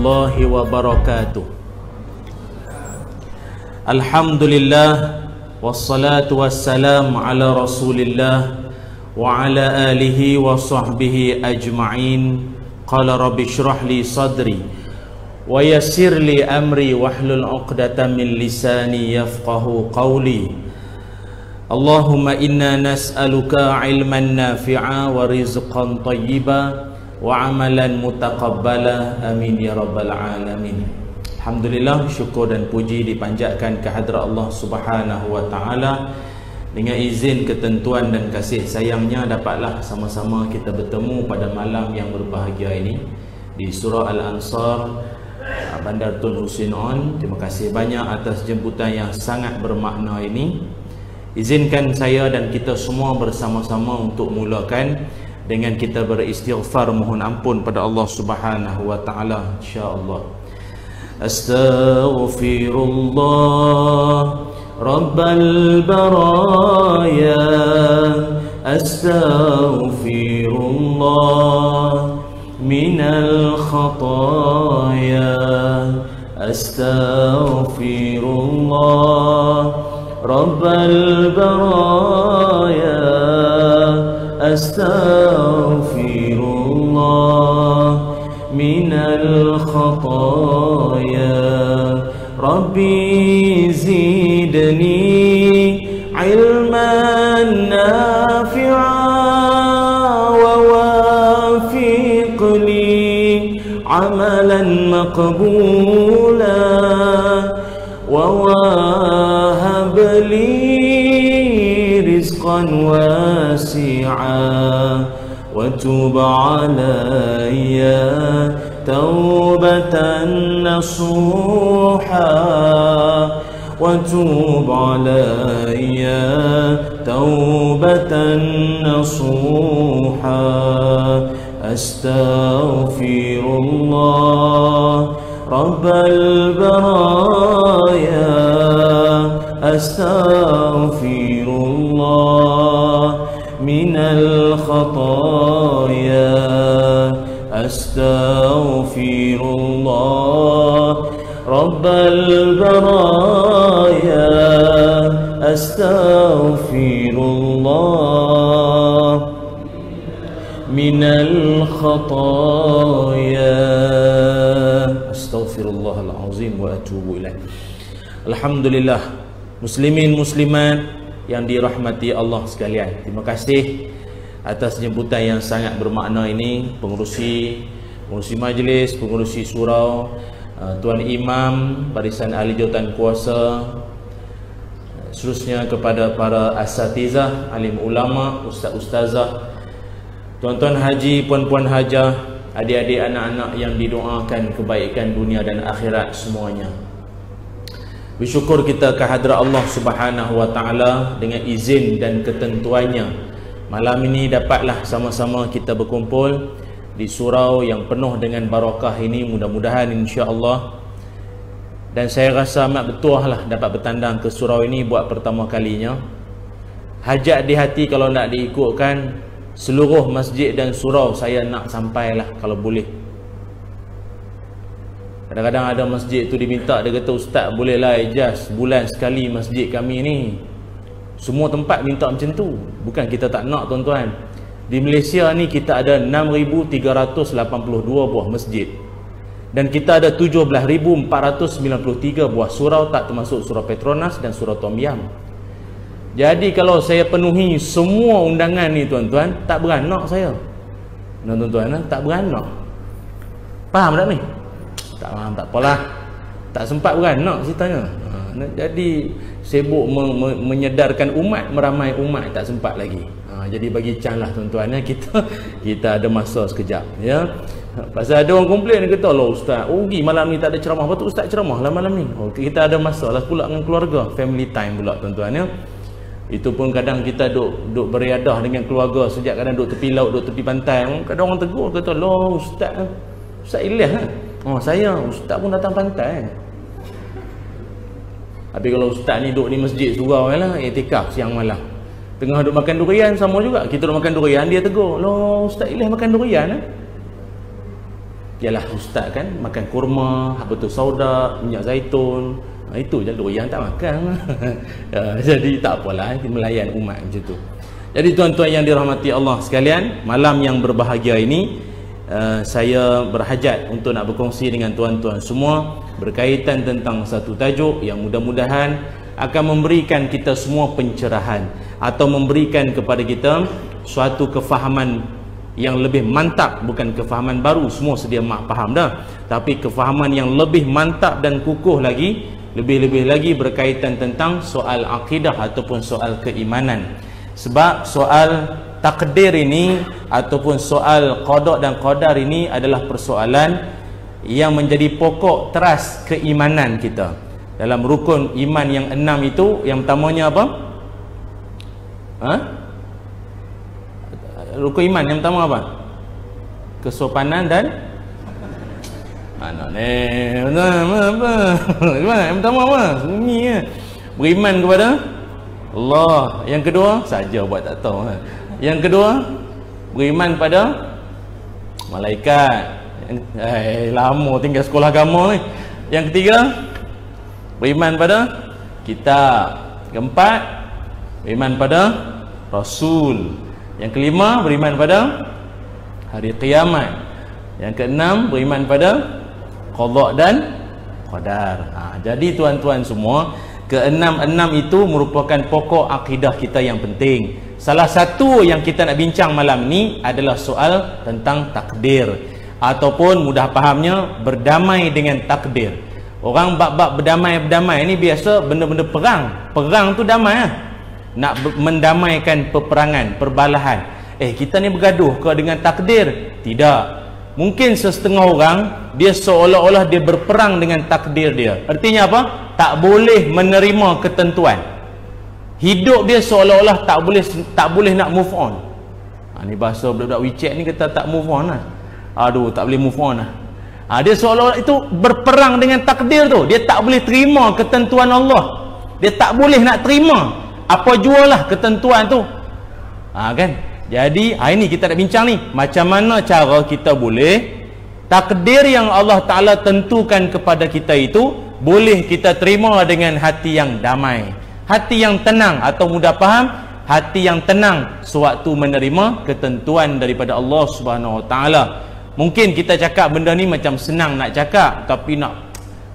warahmatullahi wabarakatuh. Alhamdulillah wassalatu wassalamu ala Rasulillah wa ala alihi wa sahbihi ajma'in. Qala rabbi shrah li sadri wa yassir li amri wahlul 'uqdatam min lisani yafqahu qawli. Allahumma inna nas'aluka ilman nafi'a wa rizqan tayyiba wa amalan mutaqabbala, amin ya rabbal alamin. Alhamdulillah, syukur dan puji dipanjatkan kehadrat Allah Subhanahu wa taala. Dengan izin, ketentuan dan kasih sayangnya, dapatlah sama-sama kita bertemu pada malam yang berbahagia ini di surah Al-Ansar, Bandar Tun Husin On. Terima kasih banyak atas jemputan yang sangat bermakna ini. Izinkan saya dan kita semua bersama-sama untuk mulakan dengan kita beristighfar, mohon ampun pada Allah Subhanahu wa taala, insya-Allah. Astaghfirullah Rabbal baraya, astaghfirullah minal khataya, astaghfirullah Rabbal baraya, astaghfirullah minal khataya. Rabbi zidni ilman nafi'a wa wafiqni amalan maqbula wa wahab li rizqan wasi'a wa tub alayya taubatan nasuha wa tub alayya taubatan nasuha. Astaghfirullah Rabbal baraya, astaghfirullah minal khataya, astaghfirullah Rabbal baraya, astaghfirullah minal khataya. Astaghfirullahalazim wa atubu ilaih. Alhamdulillah, muslimin muslimat yang dirahmati Allah sekalian, terima kasih atas jemputan yang sangat bermakna ini. Pengurusi majlis, pengurusi surau, Tuan Imam, barisan ahli jawatan kuasa, seterusnya kepada para asatizah, alim ulama, ustaz-ustazah, tuan-tuan haji, puan-puan hajah, adik-adik, anak-anak yang didoakan kebaikan dunia dan akhirat semuanya. Bersyukur kita kehadrat Allah Subhanahu wa taala, dengan izin dan ketentuannya malam ini dapatlah sama-sama kita berkumpul di surau yang penuh dengan barakah ini, mudah-mudahan insya-Allah. Dan saya rasa amat bertuah lah dapat bertandang ke surau ini buat pertama kalinya. Hajat di hati kalau nak diikutkan seluruh masjid dan surau saya nak sampailah kalau boleh. Kadang-kadang ada masjid tu diminta, dia kata, ustaz bolehlah ijaz bulan sekali masjid kami ni. Semua tempat minta macam tu. Bukan kita tak nak, tuan-tuan. Di Malaysia ni kita ada 6,382 buah masjid. Dan kita ada 17,493 buah surau, tak termasuk surau Petronas dan surau Tom Yam. Jadi kalau saya penuhi semua undangan ni, tuan-tuan, tak beranak saya. Nah, tuan-tuan, tak beranak. Faham tak ni? Tak faham, tak apalah. Tak sempat beranak ceritanya. Jadi sibuk menyedarkan umat, meramai umat, tak sempat lagi. Jadi bagi can lah, tuan-tuan, kita ada masa sekejap, ya. Pasal ada orang komplain, dia kata, "Loh ustaz, rugi malam ni tak ada ceramah." Betul, ustaz ceramah lah malam ni. Kita ada masa lah pula dengan keluarga, family time pula, tuan-tuan, ya. Itu pun kadang kita duk beriadah dengan keluarga, sejak kadang duk tepi laut, duk tepi pantai. Kadang orang tegur, kata, "Loh ustaz Ilyas kan?" "Oh saya, ustaz pun datang pantai." Tapi kalau ustaz ni duduk di masjid surau lah, iktikaf siang malam, tengah duduk makan durian, sama juga. Kita duduk makan durian, dia tegur, "Loh ustaz Ilyas makan durian Yalah ustaz kan makan kurma, betul sauda, minyak zaitun. Itu je doyan tak makan. Jadi tak apalah, melayan umat macam tu. Jadi tuan-tuan yang dirahmati Allah sekalian, malam yang berbahagia ini saya berhajat untuk nak berkongsi dengan tuan-tuan semua berkaitan tentang satu tajuk yang mudah-mudahan akan memberikan kita semua pencerahan atau memberikan kepada kita suatu kefahaman yang lebih mantap, bukan kefahaman baru, semua sedia faham dah, tapi kefahaman yang lebih mantap dan kukuh lagi, lebih-lebih lagi berkaitan tentang soal akidah ataupun soal keimanan. Sebab soal takdir ini ataupun soal qada dan qadar ini adalah persoalan yang menjadi pokok teras keimanan kita. Dalam rukun iman yang 6 itu, yang pertamanya apa? Rukun iman yang pertama apa? Kesopanan dan mana ni? Apa? Yang pertama apa? Sunyi ya. Beriman kepada Allah. Yang kedua, saja buat tak tahu. Yang kedua, beriman pada malaikat. Lama tinggal sekolah agama ni. Yang ketiga, beriman pada kitab. Keempat, beriman pada Rasul. Yang kelima, beriman pada hari kiamat. Yang keenam, beriman pada qada dan qadar. Jadi tuan-tuan semua, keenam-enam itu merupakan pokok akidah kita yang penting. Salah satu yang kita nak bincang malam ni adalah soal tentang takdir, ataupun mudah fahamnya berdamai dengan takdir. Orang bab-bab berdamai ni biasa benda-benda perang. Perang tu damai nak mendamaikan peperangan, perbalahan. Kita ni bergaduh ke dengan takdir? Tidak. Mungkin setengah orang dia seolah-olah dia berperang dengan takdir dia. Artinya apa? Tak boleh menerima ketentuan. Hidup dia seolah-olah tak boleh nak move on. Ni bahasa budak-budak WeChat ni kata tak move on lah. Aduh, tak boleh move on lah. Dia seolah-olah itu berperang dengan takdir tu. Dia tak boleh terima ketentuan Allah. Dia tak boleh nak terima. Apa jualah ketentuan tu. Kan? Jadi ini kita nak bincang ni, macam mana cara kita boleh takdir yang Allah Ta'ala tentukan kepada kita itu boleh kita terima dengan hati yang damai, hati yang tenang, atau mudah faham, hati yang tenang sewaktu menerima ketentuan daripada Allah Subhanahu Wa Ta'ala. Mungkin kita cakap benda ni macam senang nak cakap, tapi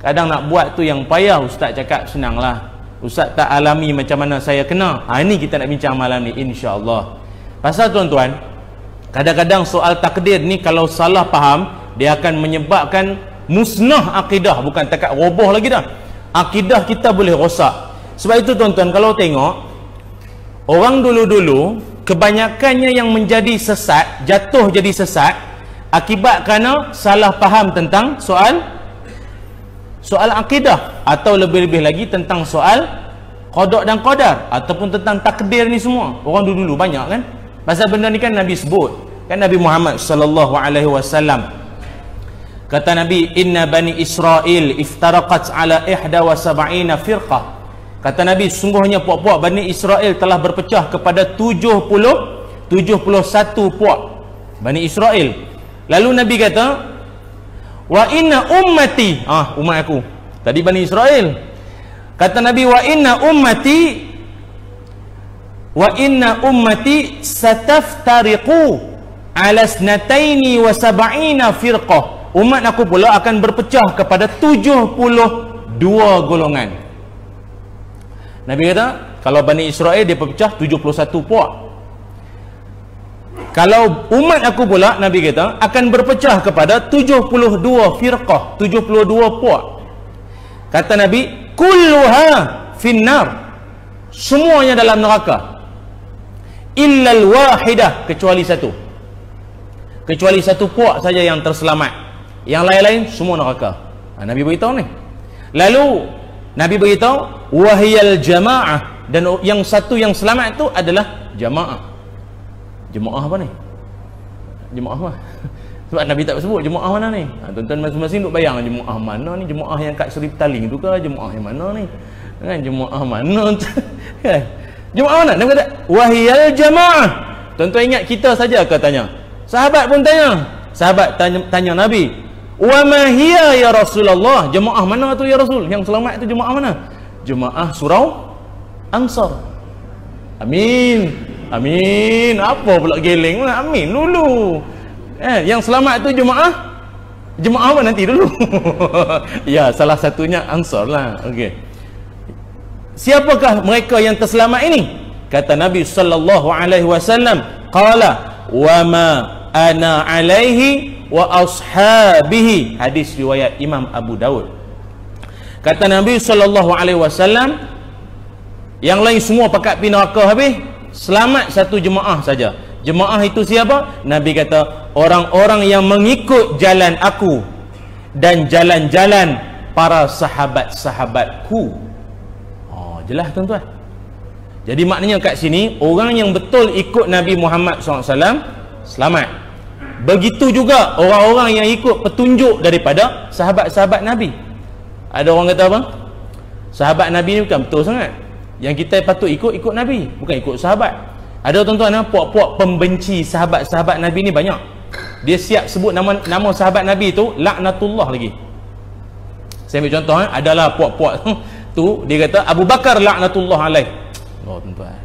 kadang nak buat tu yang payah. Ustaz cakap senanglah, Ustaz tak alami macam mana saya kena. Ini kita nak bincang malam ni insya-Allah. Pasal tuan-tuan, kadang-kadang soal takdir ni kalau salah faham, dia akan menyebabkan musnah akidah, bukan takat roboh lagi dah. Akidah kita boleh rosak. Sebab itu tuan-tuan, kalau tengok orang dulu-dulu, kebanyakannya yang menjadi sesat, jatuh jadi sesat akibat kerana salah faham tentang soal akidah, atau lebih-lebih lagi tentang soal qada dan qadar, ataupun tentang takdir ni semua. Orang dulu-dulu banyak kan. Pasal benda ni kan Nabi sebut. Kan Nabi Muhammad sallallahu alaihi wasallam kata Nabi, inna bani Israel iftaraqat ala 71 firqah. Kata Nabi, sungguhnya puak-puak Bani Israel telah berpecah kepada 71 puak Bani Israel. Lalu Nabi kata, wa inna ummati, umat aku. Tadi Bani Israel. Kata Nabi, wa inna ummati sataftariqu ala 72 firqah. Umat aku pula akan berpecah kepada 72 golongan. Nabi kata, kalau Bani Israel dia berpecah 71 puak. Kalau umat aku pula, Nabi kata, akan berpecah kepada 72 firqah, 72 puak. Kata Nabi, kulluha finnar, semuanya dalam neraka, illal wahidah, kecuali satu. Kecuali satu puak saja yang terselamat. Yang lain-lain semua neraka. Nabi beritahu ni. Lalu Nabi beritahu, wahiyal jamaah, dan yang satu yang selamat tu adalah jamaah. Jemaah apa ni? Jemaah apa? Sebab Nabi tak sebut jemaah mana ni. Tuan-tuan masing-masing duk bayang jemaah mana ni? Jemaah yang kat Seri Petaling tu ke? Jemaah yang mana ni? Kan jemaah mana tu? Kan? Jemaah mana? Nabi kata, wahiyal jamaah. Tuan-tuan ingat kita saja ke tanya? Sahabat pun tanya. Sahabat tanya Nabi, Wa ma hiya ya Rasulullah? Jemaah mana tu ya Rasul? Yang selamat tu jemaah mana? Jemaah surau Ansar. Amin. Amin. Apa pula geleng? Amin dulu. Yang selamat tu jemaah apa nanti dulu? Ya, salah satunya Ansar lah. Okey. Siapakah mereka yang terselamat ini? Kata Nabi sallallahu alaihi wasallam, qala wa ma ana alaihi wa ashabihi. Hadis riwayat Imam Abu Daud. Kata Nabi sallallahu alaihi wasallam, yang lain semua pakat pi neraka habis, selamat satu jemaah saja. Jemaah itu siapa? Nabi kata, orang-orang yang mengikut jalan aku dan jalan-jalan para sahabat-sahabatku. Jelas tuan-tuan. Jadi maknanya kat sini, orang yang betul ikut Nabi Muhammad SAW selamat. Begitu juga orang-orang yang ikut petunjuk daripada sahabat-sahabat Nabi. Ada orang kata apa? Sahabat Nabi ni bukan betul sangat. Yang kita patut ikut Nabi, bukan ikut sahabat. Ada tuan-tuan, puak-puak pembenci sahabat-sahabat Nabi ni banyak. Dia siap sebut nama sahabat Nabi tu laknatullah lagi. Saya ambil contoh, adalah puak-puak tu, dia kata Abu Bakar laknatullah alaih. Oh tuan-tuan,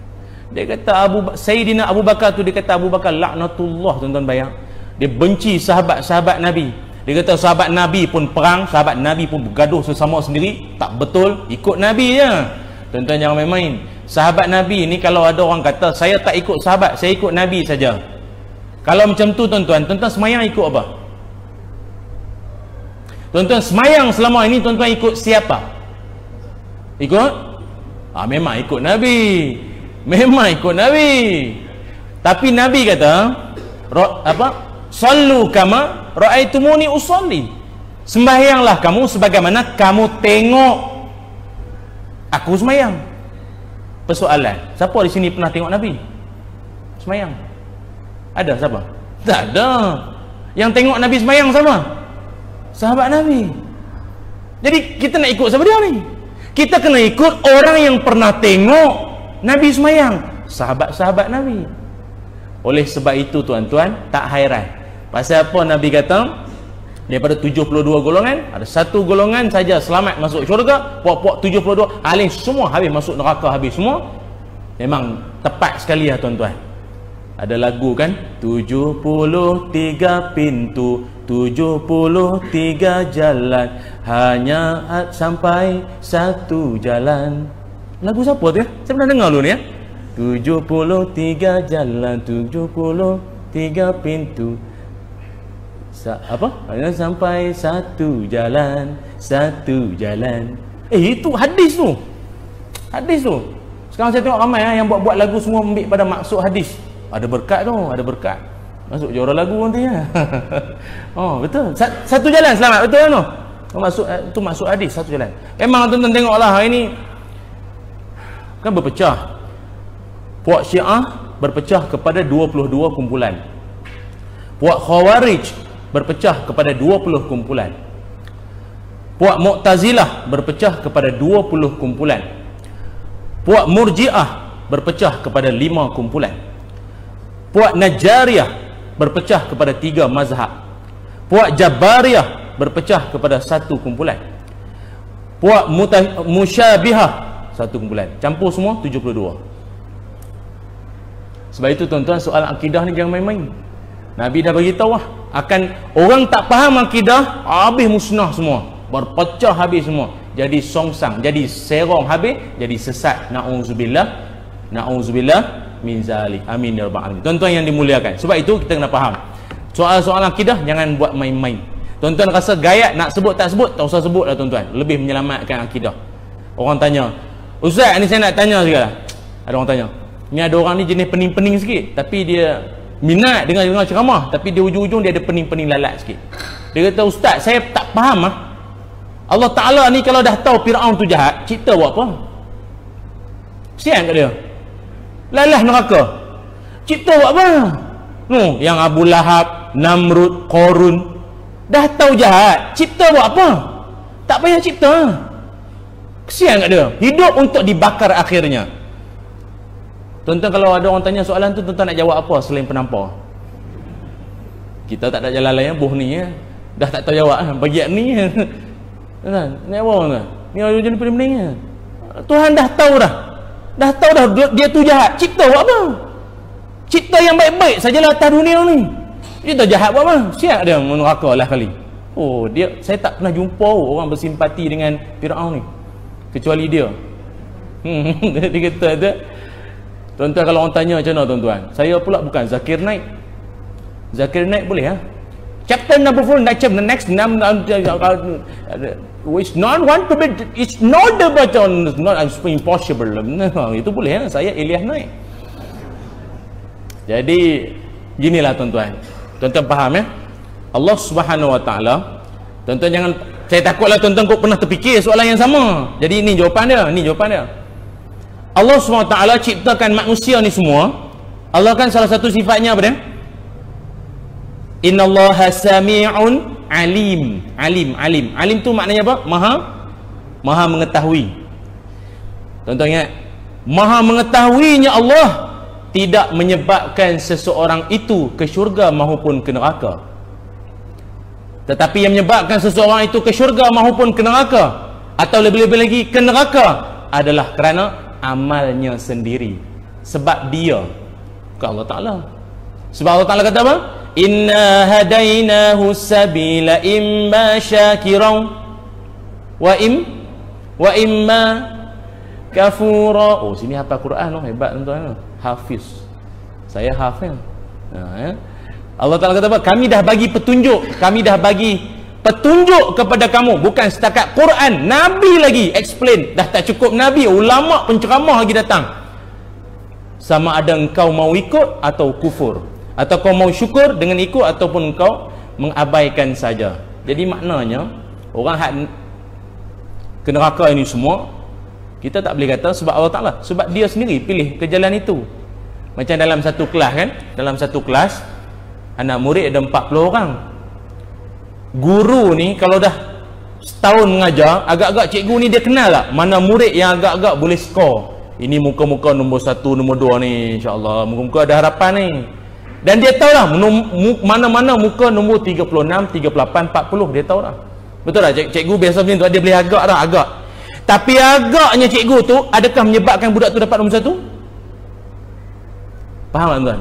dia kata Sayyidina Abu Bakar tu, dia kata Abu Bakar laknatullah. Tuan-tuan bayang, dia benci sahabat-sahabat Nabi. Dia kata sahabat Nabi pun perang, sahabat Nabi pun bergaduh sesama sendiri, tak betul, ikut Nabi je. Tuan-tuan jangan main-main. Sahabat Nabi ni, kalau ada orang kata saya tak ikut sahabat, saya ikut Nabi saja, kalau macam tu tuan-tuan semayang ikut apa? Tuan-tuan semayang selama ini tuan-tuan ikut siapa? Ikut? Memang ikut Nabi. Memang ikut Nabi. Tapi Nabi kata, sallu kama ra'aitumuni usolli. Sembahyanglah kamu sebagaimana kamu tengok aku sembahyang. Persoalan, siapa di sini pernah tengok Nabi sembahyang? Ada siapa? Tak ada. Yang tengok Nabi sembahyang siapa? Sahabat Nabi. Jadi kita nak ikut siapa dia ni? Kita kena ikut orang yang pernah tengok Nabi sembahyang, sahabat-sahabat Nabi. Oleh sebab itu tuan-tuan, tak hairan pasal apa Nabi kata daripada 72 golongan, ada satu golongan saja selamat masuk syurga. Puak-puak 72 alih semua habis masuk neraka, habis semua. Memang tepat sekali ya tuan-tuan. Ada lagu kan, 73 pintu, 73 jalan, hanya sampai satu jalan. Lagu siapa tu ya? Saya pernah dengar dulu ni ya. 73 jalan, 73 pintu, hanya sampai satu jalan, satu jalan. Itu hadis tu. Hadis tu. Sekarang saya tengok ramai yang buat lagu semua ambil pada maksud hadis. Ada berkat tu, ada berkat. Masuk juara lagu nanti ya. Oh, betul. Satu jalan selamat, betul kan tu? Itu maksud hadis, satu jalan. Memang tuan-tuan tengoklah hari ni kan berpecah. Puak Syiah berpecah kepada 22 kumpulan. Puak Khawarij berpecah kepada 20 kumpulan. Puak Mu'tazilah berpecah kepada 20 kumpulan. Puak Murji'ah berpecah kepada 5 kumpulan. Puak Najjariyah berpecah kepada 3 mazhab. Puak Jabariyah berpecah kepada 1 kumpulan. Puak Musyabihah 1 kumpulan. Campur semua 72. Sebab itu tuan-tuan, soal akidah ni jangan main-main. Nabi dah beritahu lah, akan orang tak faham akidah habis musnah semua, berpecah habis semua, jadi songsang, jadi serong habis, jadi sesat. Na'udzubillah, na'udzubillah min zalik. Amin ya rabbal alamin. Tuan-tuan yang dimuliakan, sebab itu kita kena faham soal-soal akidah jangan buat main-main. Tuan-tuan rasa gayat nak sebut tak sebut, tak usah sebut lah tuan-tuan, lebih menyelamatkan akidah. Orang tanya, Ustaz ni saya nak tanya sekali. Ada orang tanya, ni ada orang ni jenis pening-pening sikit, tapi dia minat dengar ceramah, tapi di ujung-ujung dia ada pening-pening lalat sikit. Dia kata, Ustaz saya tak faham Allah Ta'ala ni kalau dah tahu Fir'aun tu jahat, cipta buat apa? Kesian kat dia, lalah neraka, cipta buat apa? Yang Abu Lahab, Namrud, Qarun dah tahu jahat, cipta buat apa? Tak payah cipta. Kesian kat dia, hidup untuk dibakar akhirnya. Tuan-tuan, kalau ada orang tanya soalan tu, tuan-tuan nak jawab apa selain penampar? Kita tak ada jalan lain, boh ni ya. Dah tak tahu jawab bagi ni. Kan? Ni apa tuan? Ni orang jenis pening-pening. Tuhan dah tahu dah. Dah tahu dah dia tu jahat. Cipta buat apa? Cipta yang baik-baik sajalah atas dunia ni. Cipta jahat buat apa? Siap dia neraka lah kali. Oh, saya tak pernah jumpa orang bersimpati dengan Firaun ni. Kecuali dia. Dia kata ada. Tuan-tuan, kalau orang tanya macam mana tuan-tuan? Saya pula bukan Zakir Naik. Zakir Naik boleh ha? Chapter number 4, next it's not want to be, it's not the button, it's not impossible. Itu boleh ha? Saya Ilyas Naik. Jadi ginilah tuan-tuan. Tuan-tuan faham ya? Allah Subhanahu Wa Taala. Tuan-tuan jangan, saya takutlah tuan-tuan kau pernah terfikir soalan yang sama. Jadi ini jawapan dia, Allah Subhanahu Wa Taala ciptakan manusia ni semua. Allah kan salah satu sifatnya apa dia? Innallaha sami'un alim. Alim tu maknanya apa? Maha mengetahui. Tuan-tuan ingat, maha mengetahuinya Allah tidak menyebabkan seseorang itu ke syurga maupun ke neraka. Tetapi yang menyebabkan seseorang itu ke syurga maupun ke neraka, atau lebih-lebih lagi ke neraka, adalah kerana amalnya sendiri. Sebab dia, bukan Allah Ta'ala. Sebab Allah Ta'ala kata apa? Inna hadainahu sabila imma syakirau wa imma kafura. Oh, sini hafal Quran oh, hebat tuan-tuan. Hafiz. Saya hafal. Ya. Allah Ta'ala kata apa? Kami dah bagi petunjuk kepada kamu. Bukan setakat Quran, Nabi lagi explain. Dah tak cukup Nabi, ulama penceramah lagi datang. Sama ada engkau mau ikut atau kufur, atau kau mau syukur dengan ikut, ataupun engkau mengabaikan saja. Jadi maknanya orang hak ke neraka ini semua, kita tak boleh kata sebab Allah Ta'ala, sebab dia sendiri pilih ke jalan itu. Macam dalam satu kelas kan, dalam satu kelas anak murid ada 40 orang. Guru ni kalau dah setahun mengajar, agak-agak cikgu ni dia kenal tak mana murid yang agak-agak boleh skor. Ini muka-muka nombor 1, nombor 2 ni, insya-Allah muka-muka ada harapan ni. Dan dia tahu lah mana-mana muka nombor 36, 38, 40, dia tahu lah. Betul tak? Cikgu biasa macam tu, dia boleh agak dah, agak. Tapi agaknya cikgu tu adakah menyebabkan budak tu dapat nombor 1? Faham tak tuan?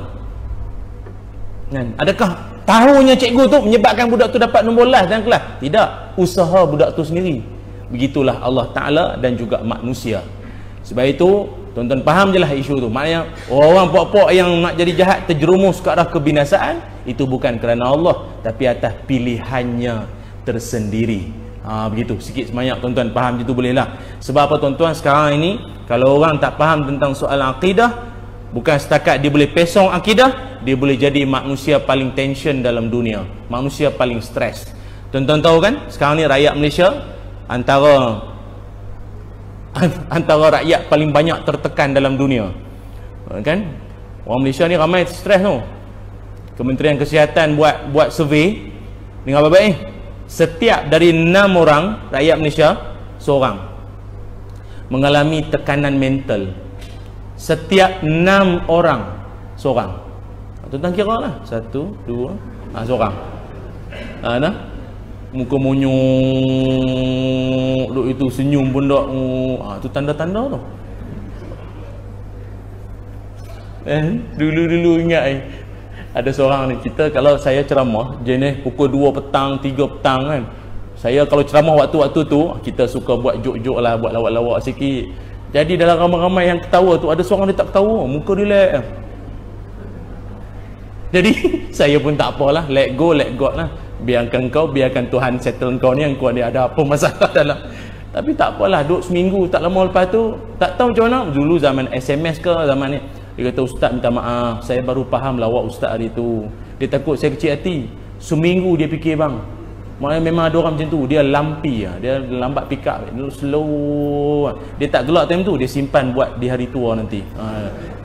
Kan? Adakah tahunya cikgu tu menyebabkan budak tu dapat nombor last dalam kelas? Tidak. Usaha budak tu sendiri. Begitulah Allah Ta'ala dan juga manusia. Sebab itu tuan-tuan faham je lah isu tu. Maknanya orang puak-puak yang nak jadi jahat terjerumus ke arah kebinasaan, itu bukan kerana Allah, tapi atas pilihannya tersendiri. Begitu. Sikit sebanyak tuan-tuan faham je tu boleh lah. Sebab apa tuan-tuan, sekarang ini kalau orang tak faham tentang soal akidah, bukan setakat dia boleh pesong akidah, dia boleh jadi manusia paling tension dalam dunia, manusia paling stres. Tuan-tuan tahu kan, sekarang ni rakyat Malaysia antara rakyat paling banyak tertekan dalam dunia. Kan? Orang Malaysia ni ramai stres tu. Kementerian Kesihatan buat survey. Dengar baik-baik ni. Setiap dari 6 orang rakyat Malaysia, seorang mengalami tekanan mental. Setiap 6 orang, seorang. Tuan-tuan kira lah. 1, 2, seorang. Nah, muka monyok, duk itu senyum pun tak. Tu tanda-tanda tu. Dulu ingat ada seorang ni, kita kalau saya ceramah jenis pukul 2 petang, 3 petang kan. Saya kalau ceramah waktu-waktu tu, kita suka buat jok-jok lah, buat lawak-lawak sikit. Jadi dalam ramai-ramai yang ketawa tu, ada seorang dia tak ketawa, muka dia relax. Jadi saya pun tak apalah, let go, let God lah. Biarkan Tuhan settle kau ni, yang kau ni ada apa masalah dalam. Tapi tak apalah, duduk seminggu, tak lama lepas tu tak tahu macam mana. Dulu zaman SMS ke zaman ni, dia kata, ustaz minta maaf, saya baru faham lawak ustaz hari tu. Dia takut saya kecil hati. Seminggu dia fikir bang, maknanya memang ada orang macam tu, dia lampi lah. Dia lambat pick up, dia slow. Dia tak gelak time tu, dia simpan buat di hari tua nanti.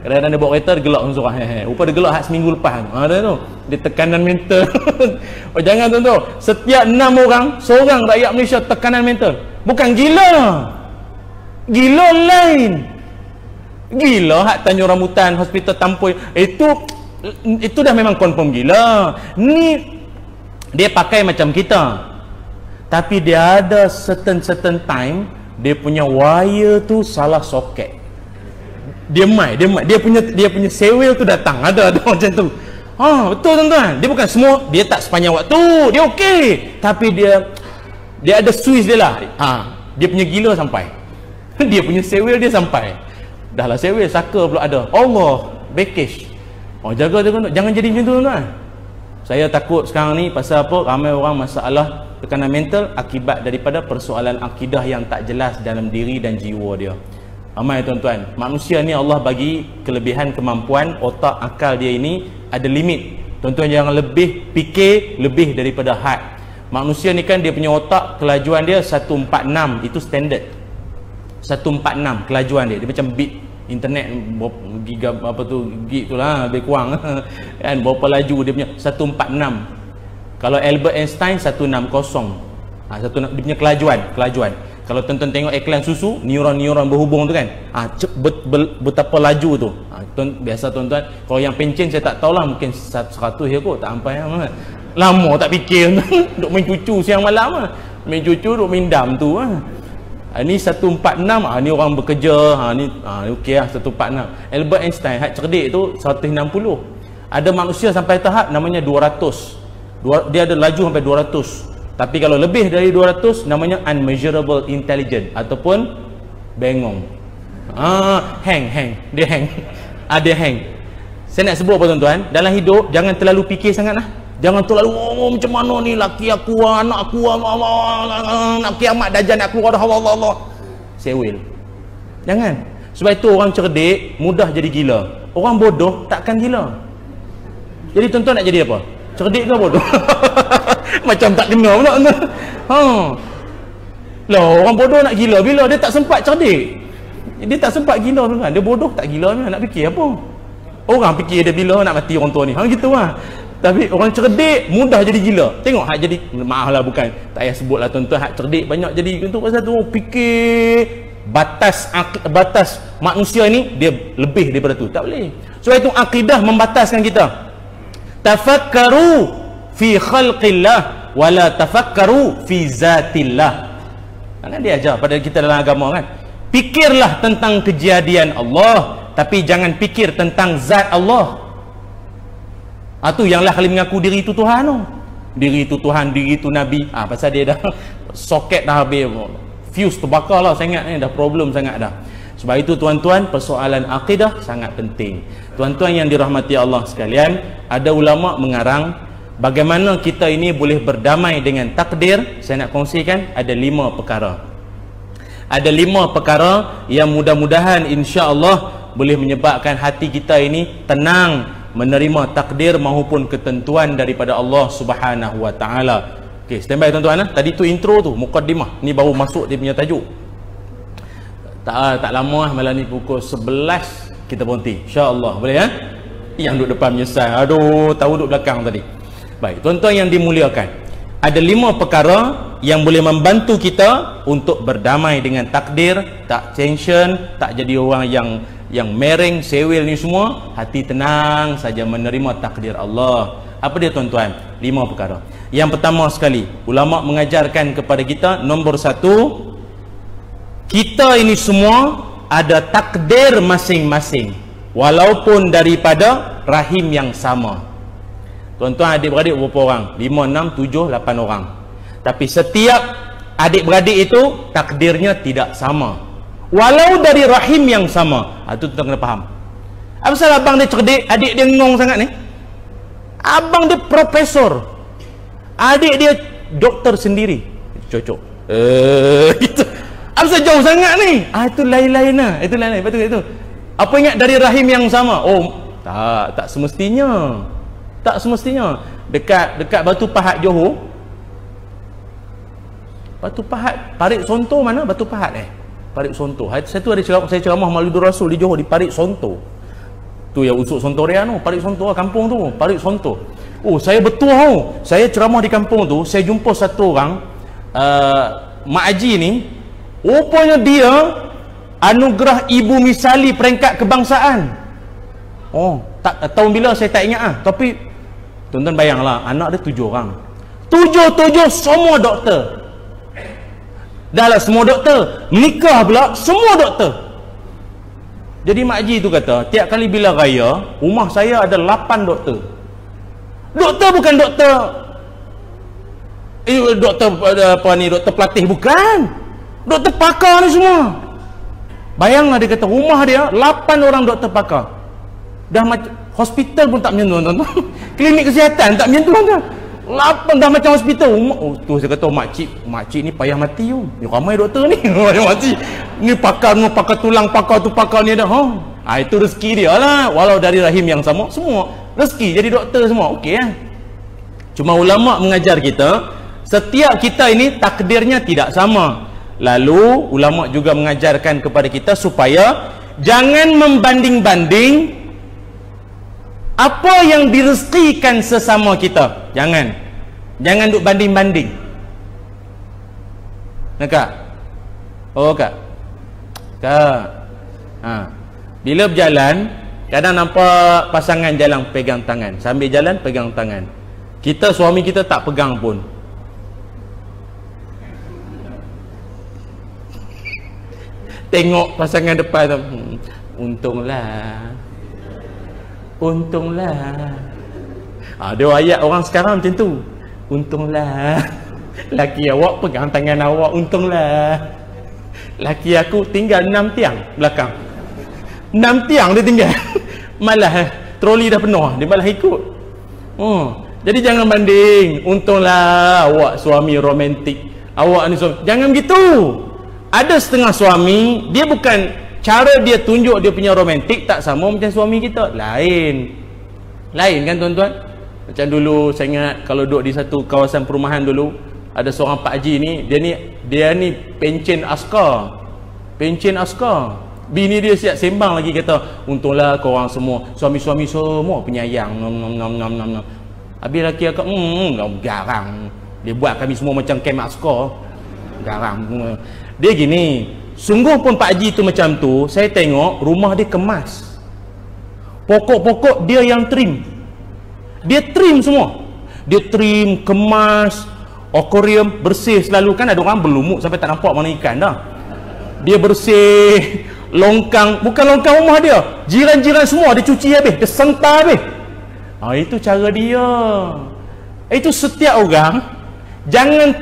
Kadang-kadang dia bawa kereta, dia gelak seorang. Rupa dia gelak seminggu lepas. Ada tu, dia tekanan mental. Oh, jangan tuan-tuan, setiap 6 orang, seorang rakyat Malaysia tekanan mental. Bukan gila, gila lain. Gila hak Tanjung Rambutan, hospital Tampoy, itu dah memang confirm gila. Ni dia pakai macam kita, tapi dia ada certain time dia punya wire tu salah soket. Dia punya sewel tu datang, ada macam tu. Betul tuan-tuan. Dia bukan semua, dia tak sepanjang waktu, dia okey, tapi dia ada switch dia lah. Dia punya gila sampai. Dia punya sewel dia sampai. Dah lah sewel, saka pula ada. Allah, backage. Jaga jangan jadi macam tu tuan-tuan. Saya takut sekarang ni pasal apa? Ramai orang masalah tekanan mental akibat daripada persoalan akidah yang tak jelas dalam diri dan jiwa dia. Ramai tuan-tuan, manusia ni Allah bagi kelebihan kemampuan, otak akal dia ini ada limit. Tuan-tuan jangan lebih fikir lebih daripada had. Manusia ni kan dia punya otak kelajuan dia 146, itu standard. 146 kelajuan dia macam bit internet giga apa tu, gig tu lah lebih kurang kan, berapa laju dia punya 146. Kalau Albert Einstein 160. Dia punya kelajuan. Kalau tuan-tuan tengok iklan susu, neuron berhubung tu kan, betapa laju tu. Biasa tuan-tuan, kalau yang pencen saya tak tahulah, mungkin 100 je kot, tak sampai lama tak fikir duk main cucu siang malam main cucu duk main dam tu Ni 146, ni orang bekerja, ni okey lah 146. Albert Einstein had cerdik tu 160. Ada manusia sampai tahap namanya 200. Dia ada laju sampai 200. Tapi kalau lebih dari 200 namanya unmeasurable intelligence ataupun bengong. Dia hang. Saya nak sebut apa tuan-tuan, dalam hidup jangan terlalu fikir sangat lah. Jangan terlalu macam mana ni laki aku, anak aku, nak kiamat dajjal nak keluar Allah. Sewil. Jangan. Sebab itu orang cerdik mudah jadi gila. Orang bodoh takkan gila. Jadi tuan-tuan nak jadi apa? Cerdik ke bodoh? Macam tak kena pula. Lah orang bodoh nak gila bila dia tak sempat cerdik. Dia tak sempat gila tuan-tuan. Dia bodoh tak gila nak fikir apa? Orang fikir dia bila nak mati orang tua ni. Gitu lah. Tapi orang cerdik mudah jadi gila. Tengok hak jadi, maaf lah bukan, tak payah sebut lah tuan-tuan, hak cerdik banyak jadi untuk pasal tu fikir batas manusia ni dia lebih daripada tu. Tak boleh. Sebab itu akidah membataskan kita. Tafakkaru fi khalqillah wala tafakkaru fi zatillah. Kan dia ajar pada kita dalam agama kan. Fikirlah tentang kejadian Allah, tapi jangan fikir tentang zat Allah. Tu yang lah kali mengaku diri itu Tuhan tu. Diri itu Tuhan, diri itu Nabi. Pasal dia dah soket dah habis, fuse terbakar lah sangat ni, dah problem sangat dah. Sebab itu tuan-tuan, persoalan akidah sangat penting. Tuan-tuan yang dirahmati Allah sekalian, ada ulama mengarang bagaimana kita ini boleh berdamai dengan takdir. Saya nak kongsikan ada 5 perkara. Ada 5 perkara yang mudah-mudahan insya-Allah boleh menyebabkan hati kita ini tenang menerima takdir maupun ketentuan daripada Allah Subhanahu wa taala. Okey, standby tuan-tuan. Tadi tu intro tu, mukaddimah. Ni baru masuk dia punya tajuk. Tak lama malam ni pukul 11 kita berhenti. Insya-Allah boleh ya? Yang duduk depan menyesal. Aduh, tahu duduk belakang tadi. Baik, tuan-tuan yang dimuliakan. Ada 5 perkara yang boleh membantu kita untuk berdamai dengan takdir, tak tension, tak jadi orang yang mereng, sewil ni semua, hati tenang saja menerima takdir Allah. Apa dia tuan-tuan? 5 perkara. Yang pertama sekali, ulama mengajarkan kepada kita, nombor 1, kita ini semua ada takdir masing-masing, walaupun daripada rahim yang sama. Tuan-tuan adik-beradik berapa orang? 5, 6, 7, 8 orang. Tapi setiap adik-beradik itu takdirnya tidak sama, walau dari rahim yang sama. Itu tuan kena faham. Apa salah abang dia cerdik, adik dia ngong sangat ni? Abang dia profesor, adik dia doktor sendiri. Cocok. Gitu. Apa salah jauh sangat ni? Itu lain-lain lah. Itu lain-lain. Betul itu. Apa ingat dari rahim yang sama? Tak semestinya. Tak semestinya. Dekat Batu Pahat Johor. Batu Pahat, Parit Sonto mana? Batu Pahat Parit Sonto. Saya tu ada saya ceramah Maulidul Rasul di Johor, di Parit Sonto. Tu yang usuk Sontorian tu, Parit Sonto lah, kampung tu, Parit Sonto. Saya betul saya ceramah di kampung tu, saya jumpa satu orang, Mak Haji ni, rupanya dia anugerah Ibu Misali peringkat kebangsaan. Tahun bila saya tak ingat tapi tuan-tuan bayanglah, anak dia 7 orang. 7 semua doktor. Dah lah semua doktor, menikah pula semua doktor. Jadi makcik tu kata, tiap kali bila raya, rumah saya ada 8 doktor. Doktor bukan doktor doktor apa ni, doktor pelatih, bukan. Doktor pakar ni semua. Bayanglah, dia kata rumah dia 8 orang doktor pakar. Dah macam hospital pun tak macam tu. Klinik kesihatan tak macam tu kan. 8 dah macam hospital. Tu saya kata makcik ni payah mati tu. Ni ramai doktor ni. Makcik ni pakar tulang, pakar tu, pakar ni ada. Itu rezeki dia lah. Walau dari rahim yang sama, semua rezeki jadi doktor semua. Okey kan. Cuma ulama mengajar kita, setiap kita ini takdirnya tidak sama. Lalu ulama juga mengajarkan kepada kita supaya jangan membanding-banding apa yang direzekikan sesama kita. Jangan duk banding-banding. Nak kak? Oh kak. Bila berjalan, kadang nampak pasangan jalan pegang tangan, sambil jalan pegang tangan. Kita, suami kita tak pegang pun. Tengok pasangan depan tu, untunglah. Ada ayat orang sekarang macam tu. Untunglah laki awak pegang tangan awak, untunglah. Laki aku tinggal 6 tiang belakang. 6 tiang dia tinggal. Malah troli dah penuh, dia malah ikut. Jadi jangan banding. Untunglah awak suami romantik, awak ni suami. Jangan begitu. Ada setengah suami, dia bukan, cara dia tunjuk dia punya romantik tak sama macam suami kita. Lain kan tuan-tuan. Macam dulu saya ingat, kalau duduk di satu kawasan perumahan dulu, ada seorang Pak Haji ni, dia ni pencen askar. Bini dia siap sembang lagi, kata untunglah korang semua, suami-suami semua penyayang. Habis lelaki akak garang. Dia buat kami semua macam kem askar. Garang. Dia gini, sungguh pun Pak Haji tu macam tu. Saya tengok rumah dia kemas, pokok-pokok dia yang trim. Dia trim semua. Dia trim, kemas, akuarium bersih selalu. Kan ada orang berlumut sampai tak nampak mana ikan dah. Dia bersih. Longkang, bukan longkang rumah dia, jiran-jiran semua dia cuci habis, dia sentar habis. Itu cara dia. Itu setiap orang. Jangan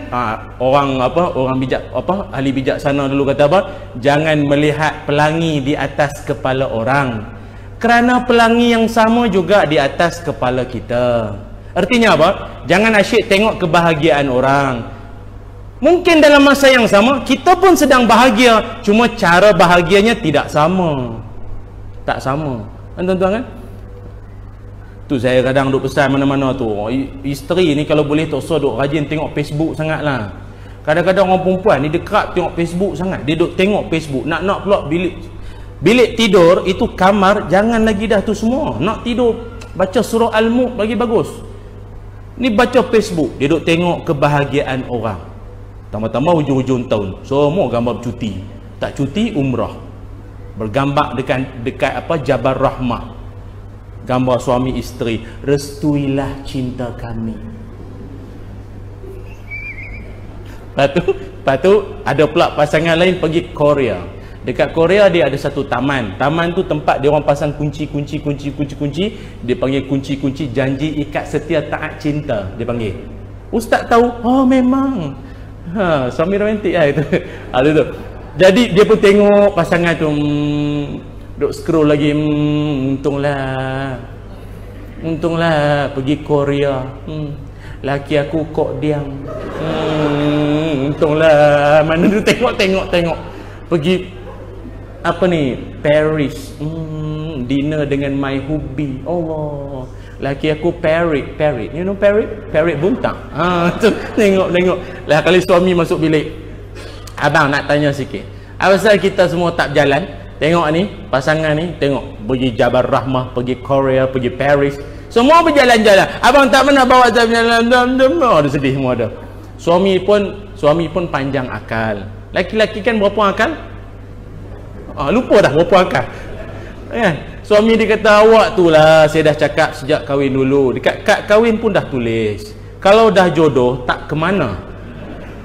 orang bijak, ahli bijaksana dulu kata apa? Jangan melihat pelangi di atas kepala orang, kerana pelangi yang sama juga di atas kepala kita. Artinya apa? Jangan asyik tengok kebahagiaan orang. Mungkin dalam masa yang sama kita pun sedang bahagia, cuma cara bahagianya tidak sama. Tak sama. Kan tuan-tuan kan? Tu saya kadang duk pesan mana-mana tu, isteri ni kalau boleh tak usah duk rajin tengok Facebook sangatlah. Kadang-kadang orang perempuan ni dekat tengok Facebook sangat. Dia duk tengok Facebook, nak pula bilik tidur itu kamar, jangan lagi dah tu semua. Nak tidur baca surah Al-Mulk lagi bagus. Ni baca Facebook, dia duk tengok kebahagiaan orang. Tambah-tambah hujung-hujung tahun, semua gambar cuti. Tak cuti, umrah. Bergambar dekat Jabal Rahmah. Gambar suami isteri, restuilah cinta kami. Lepas tu ada pula pasangan lain pergi Korea. Dekat Korea dia ada satu taman. Taman tu tempat dia orang pasang kunci. Dia panggil kunci janji ikat setia taat cinta. Dia panggil. Ustaz tahu? Oh memang. Suami romantik lah itu. Ada tu. Jadi dia pun tengok pasangan tu, duk scroll lagi. Untunglah pergi Korea. Laki aku kok diam. Untunglah. Mana tu tengok pergi apa ni, Paris. Dinner dengan my hubby. Allah, laki aku parrot. You know parrot buntang. Tu tengok lah. Kali suami masuk bilik, abang nak tanya sikit, asal kita semua tak berjalan? Tengok ni pasangan ni, tengok pergi Jabal Rahmah, pergi Korea, pergi Paris, semua berjalan-jalan. Abang tak pernah bawa saya berjalan. Ada sedih semua ada. Suami pun panjang akal. Laki-laki kan berapa akal? Lupa dah berapa akal. Kan? Suami dia kata, awak tu lah saya dah cakap sejak kahwin dulu. Dekat kad kahwin pun dah tulis. Kalau dah jodoh, tak ke mana.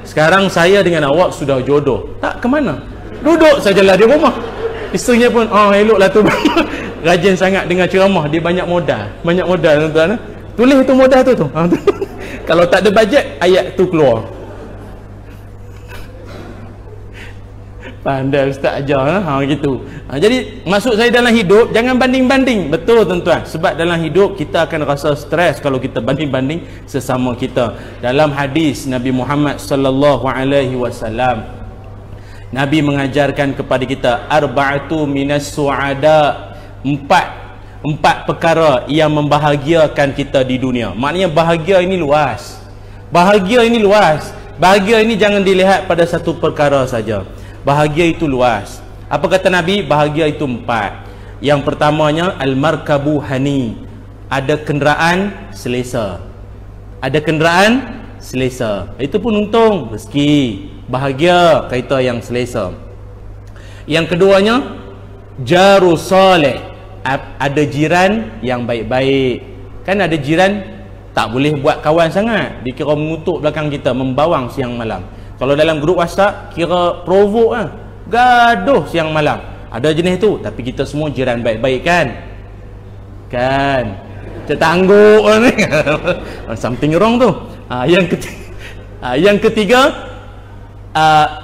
Sekarang saya dengan awak sudah jodoh, tak ke mana. Duduk sajalah di rumah. Isterinya pun, eloklah tu. Rajin sangat dengan ceramah, dia banyak modal. Banyak modal, tuan-tuan. Tulis tu modal tu. Kalau tak ada bajet, ayat tu keluar. Pandai ustaz ajar, gitu. Jadi maksud saya dalam hidup jangan banding-banding. Betul tuan-tuan. Sebab dalam hidup kita akan rasa stres kalau kita banding-banding sesama kita. Dalam hadis Nabi Muhammad sallallahu alaihi wasallam, Nabi mengajarkan kepada kita arba'atu minas su'ada, empat perkara yang membahagiakan kita di dunia. Maknanya bahagia ini luas. Bahagia ini luas. Bahagia ini jangan dilihat pada satu perkara saja. Bahagia itu luas. Apa kata Nabi? Bahagia itu 4. Yang pertamanya al-markabu hani. Ada kenderaan selesa. Ada kenderaan selesa. Itu pun untung, rezeki. Bahagia kita yang selesa. Yang keduanya jaru saleh. Ada jiran yang baik-baik. Kan ada jiran tak boleh buat kawan sangat, dikira mengutuk belakang kita, membawang siang malam. Kalau dalam grup WhatsApp kira provok lah, gaduh siang malam. Ada jenis tu. Tapi kita semua jiran baik-baik kan? Kan? Tertangguk ni. Something wrong tu. Yang ketiga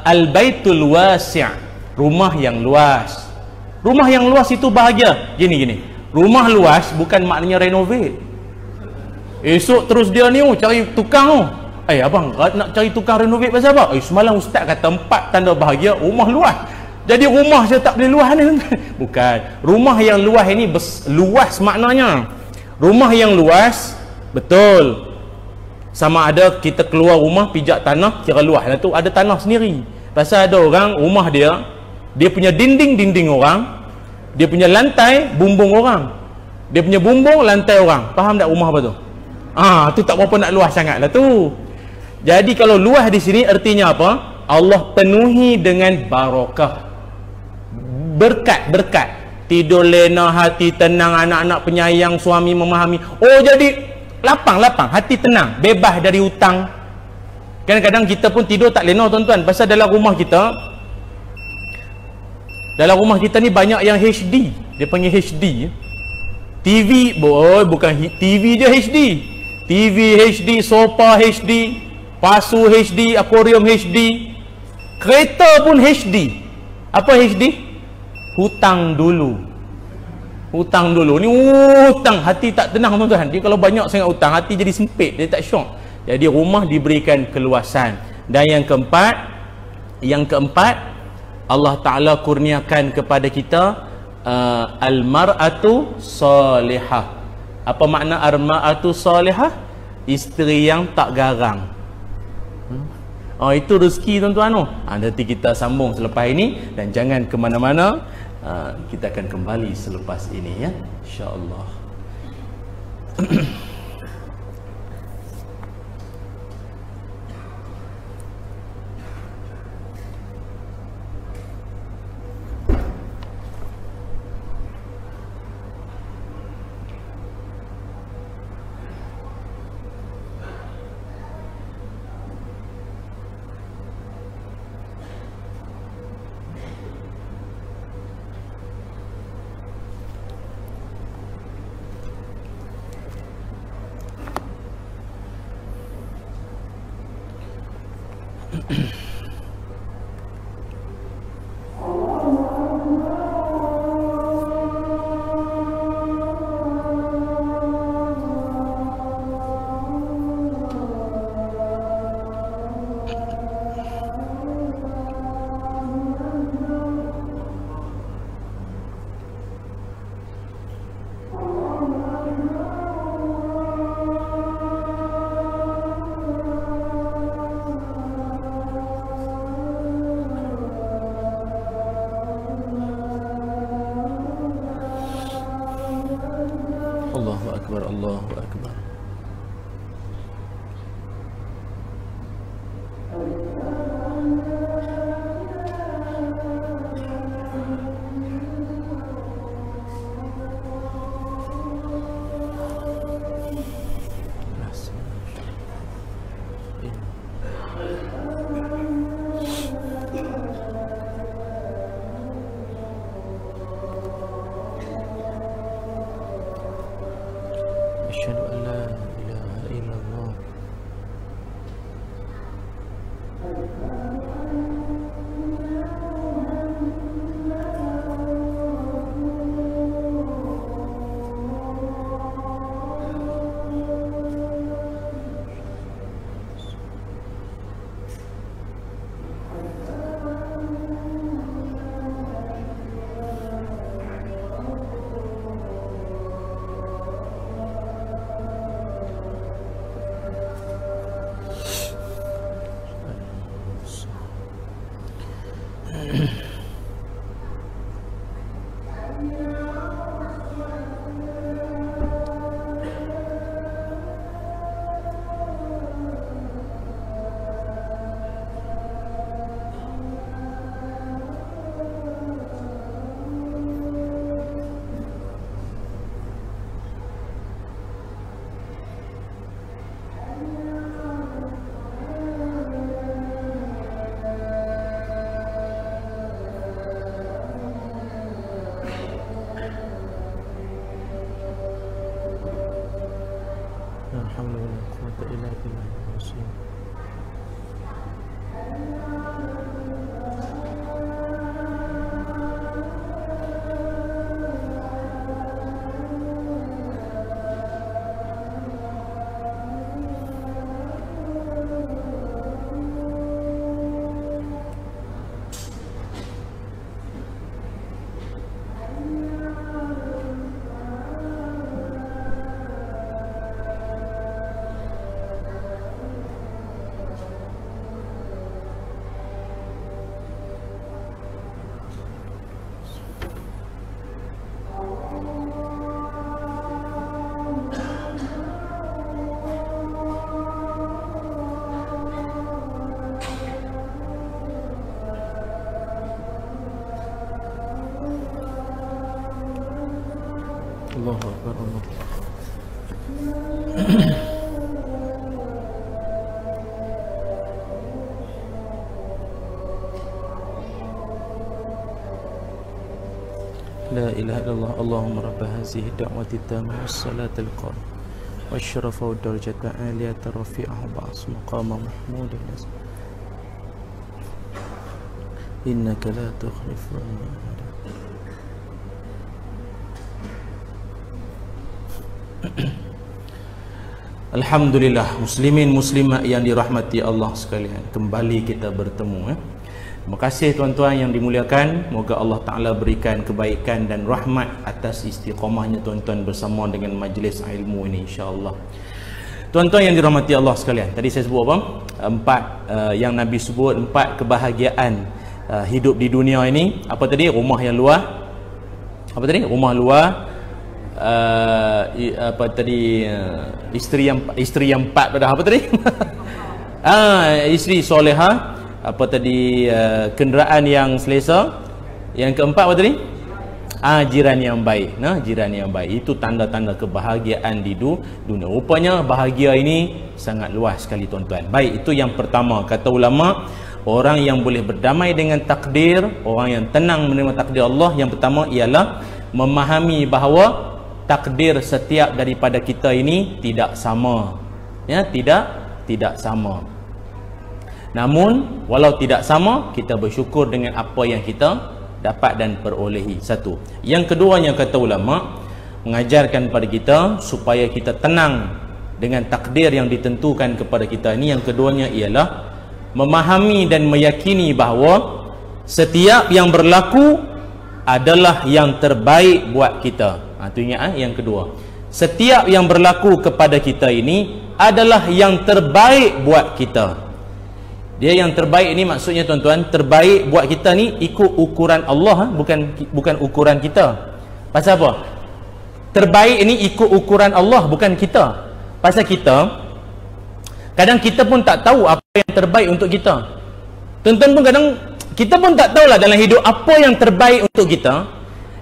al-baitul wasi', rumah yang luas. Rumah yang luas itu bahagia. Gini. Rumah luas bukan maknanya renovate. Esok terus dia ni cari tukang tu. Abang nak cari tukang renovate pasal apa? Semalam ustaz kata 4 tanda bahagia rumah luas. Jadi rumah saya tak boleh luas ni. Bukan. Rumah yang luas ini luas maknanya. Rumah yang luas betul. Sama ada kita keluar rumah pijak tanah kira luas lah tu, ada tanah sendiri. Pasal ada orang rumah dia punya dinding orang, dia punya lantai bumbung orang. Dia punya bumbung lantai orang. Faham tak rumah apa tu? Tu tak berapa nak luas sangat lah tu. Jadi kalau luas di sini artinya apa? Allah penuhi dengan barakah, berkat. Tidur lena, hati tenang, anak-anak penyayang, suami memahami. Jadi lapang, hati tenang, bebas dari hutang. Kadang-kadang kita pun tidur tak lena tuan-tuan. Pasal dalam rumah kita ni banyak yang HD. Dia panggil HD. TV, bukan TV je HD. TV HD, sofa HD, pasu HD, akuarium HD, kereta pun HD. Apa HD? Hutang dulu. Ni hutang, hati tak tenang tuan-tuan. Dia kalau banyak sangat hutang, hati jadi sempit, dia tak syok. Jadi rumah diberikan keluasan. Dan yang keempat, Allah Ta'ala kurniakan kepada kita al-mar'atu salihah. Apa makna al-mar'atu salihah? Isteri yang tak garang. Itu rezeki tuan-tuan. Nanti kita sambung selepas ini. Dan jangan ke mana-mana. Kita akan kembali selepas ini ya, insya-Allah. Allahu Akbar. haula wala quwwata illa billah. Allahu Akbar, Allah. La ilaha illallah. Allahumma rabba hazihi da'wati tamma was-salatil qa'imah wasyarafa wad-darajata 'aliyata rafi'ahu ba'as maqama mahmudan innaka la tukhlifu al-mi'ad. Alhamdulillah, muslimin muslimat yang dirahmati Allah sekalian, kembali kita bertemu. Terima kasih tuan-tuan yang dimuliakan. Moga Allah Ta'ala berikan kebaikan dan rahmat atas istiqamahnya tuan-tuan bersama dengan majlis ilmu ini, insya-Allah. Tuan-tuan yang dirahmati Allah sekalian, tadi saya sebut apa? Empat yang Nabi sebut, empat kebahagiaan hidup di dunia ini. Apa tadi? Rumah yang luar. Apa tadi? Rumah luar. Apa tadi? Isteri yang empat pada apa tadi? Isteri solehah. Apa tadi? Kenderaan yang selesa. Yang keempat apa tadi? Jiran yang baik. Nah, jiran yang baik itu tanda-tanda kebahagiaan di dunia. Rupanya bahagia ini sangat luas sekali tuan-tuan. Baik, itu yang pertama. Kata ulama, orang yang boleh berdamai dengan takdir, orang yang tenang menerima takdir Allah, yang pertama ialah memahami bahawa takdir setiap daripada kita ini tidak sama. Ya, tidak sama. Namun walau tidak sama, kita bersyukur dengan apa yang kita dapat dan perolehi. Satu. Yang keduanya, kata ulama, mengajarkan pada kita supaya kita tenang dengan takdir yang ditentukan kepada kita ini. Yang keduanya ialah memahami dan meyakini bahawa setiap yang berlaku adalah yang terbaik buat kita. Itu ingat, yang kedua, setiap yang berlaku kepada kita ini adalah yang terbaik buat kita. Dia yang terbaik ini maksudnya tuan-tuan, terbaik buat kita ni ikut ukuran Allah, bukan ukuran kita. Pasal apa? Terbaik ini ikut ukuran Allah, bukan kita. Pasal kita kadang kita pun tak tahu apa yang terbaik untuk kita. Tuan-tuan pun kadang kita pun tak tahulah dalam hidup apa yang terbaik untuk kita.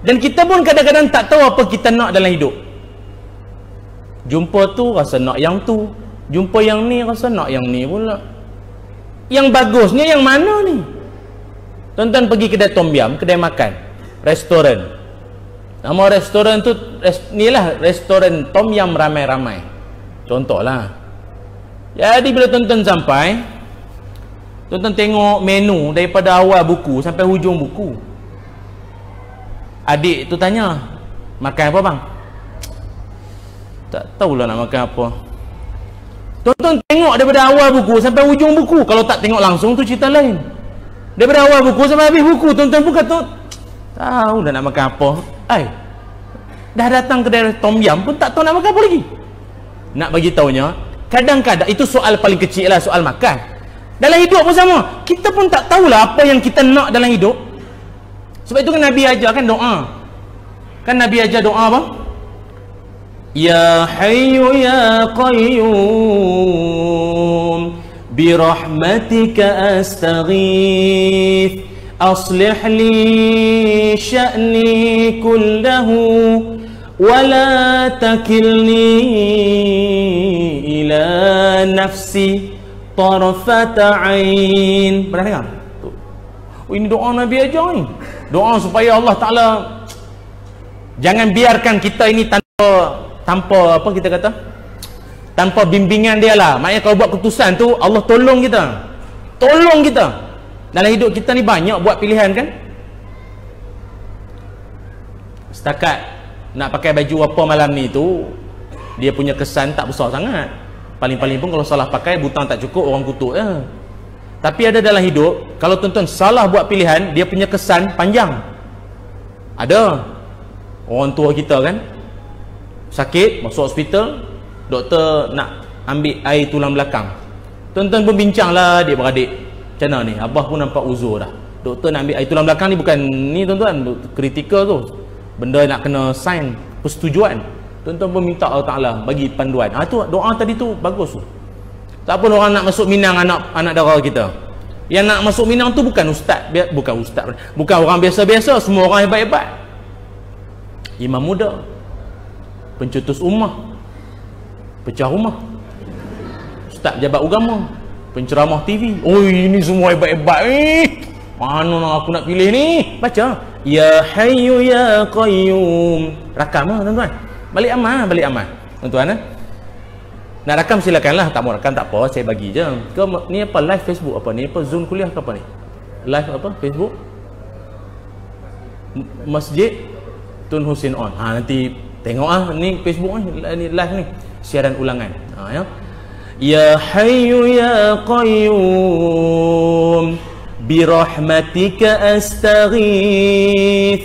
Dan kita pun kadang-kadang tak tahu apa kita nak dalam hidup. Jumpa tu rasa nak yang tu, jumpa yang ni rasa nak yang ni pula. Yang bagusnya yang mana ni? Tuan-tuan pergi kedai tom yam, kedai makan, restoran. Nama restoran tu inilah restoran tom yam ramai-ramai. Contohlah. Jadi bila tuan-tuan sampai, tuan-tuan tengok menu daripada awal buku sampai hujung buku. Adik tu tanya, makan apa bang? Tak tahulah nak makan apa. Tuan-tuan tengok daripada awal buku sampai hujung buku. Kalau tak tengok langsung tu cerita lain. Daripada awal buku sampai habis buku, tuan-tuan pun kata tahu dah nak makan apa. Dah datang ke daerah tom yam pun tak tahu nak makan apa lagi. Nak bagi tahunya, kadang-kadang itu soal paling kecil lah, soal makan. Dalam hidup pun sama. Kita pun tak tahulah apa yang kita nak dalam hidup. Sebab itu kan Nabi ajar kan doa. Kan Nabi ajar doa apa? Ya Hayyu Ya Qayyum bi rahmatika astaghith aslih li sya'ni kullahu wa la takilni ila nafsi tarfata ain. Pernah dengar? Ini doa Nabi ajar ni. Doa supaya Allah Ta'ala jangan biarkan kita ini tanpa apa kita kata, tanpa bimbingan dia lah. Maknanya kalau buat keputusan tu, Allah tolong kita. Tolong kita. Dalam hidup kita ni banyak buat pilihan kan. Setakat nak pakai baju apa malam ni tu, dia punya kesan tak besar sangat. Paling-paling pun kalau salah pakai, butang tak cukup, orang kutuk ya. Tapi ada dalam hidup, kalau tuan-tuan salah buat pilihan, dia punya kesan panjang. Ada orang tua kita kan sakit, masuk hospital, doktor nak ambil air tulang belakang. Tuan-tuan pun bincang lah adik-beradik, macam mana ni, abah pun nampak uzur dah, doktor nak ambil air tulang belakang ni bukan ni tuan-tuan, kritikal tu, benda nak kena sign persetujuan. Tuan-tuan pun minta Allah Ta'ala bagi panduan. Tu doa tadi tu bagus tu. Tak apa orang nak masuk Minang, anak dara kita. Yang nak masuk Minang tu bukan ustaz, bukan orang biasa-biasa, semua orang hebat-hebat. Imam muda, pencetus ummah, pecah rumah, ustaz pejabat agama, penceramah TV. Oh, ini semua hebat-hebat ni. Mana aku nak pilih ni? Baca Ya Hayyu Ya Qayyum. Rakam lah tuan-tuan. Balik amal tuan-tuan. Nak rakam silakanlah, tak mau rakam tak apa, saya bagi je. Ni apa, live Facebook apa ni, apa Zoom kuliah ke apa ni, live apa Facebook Masjid Tun Hussein on. Nanti tengok ni Facebook ni live ni, siaran ulangan. Ya Hayyu Ya Qayyum birahmatika astaghith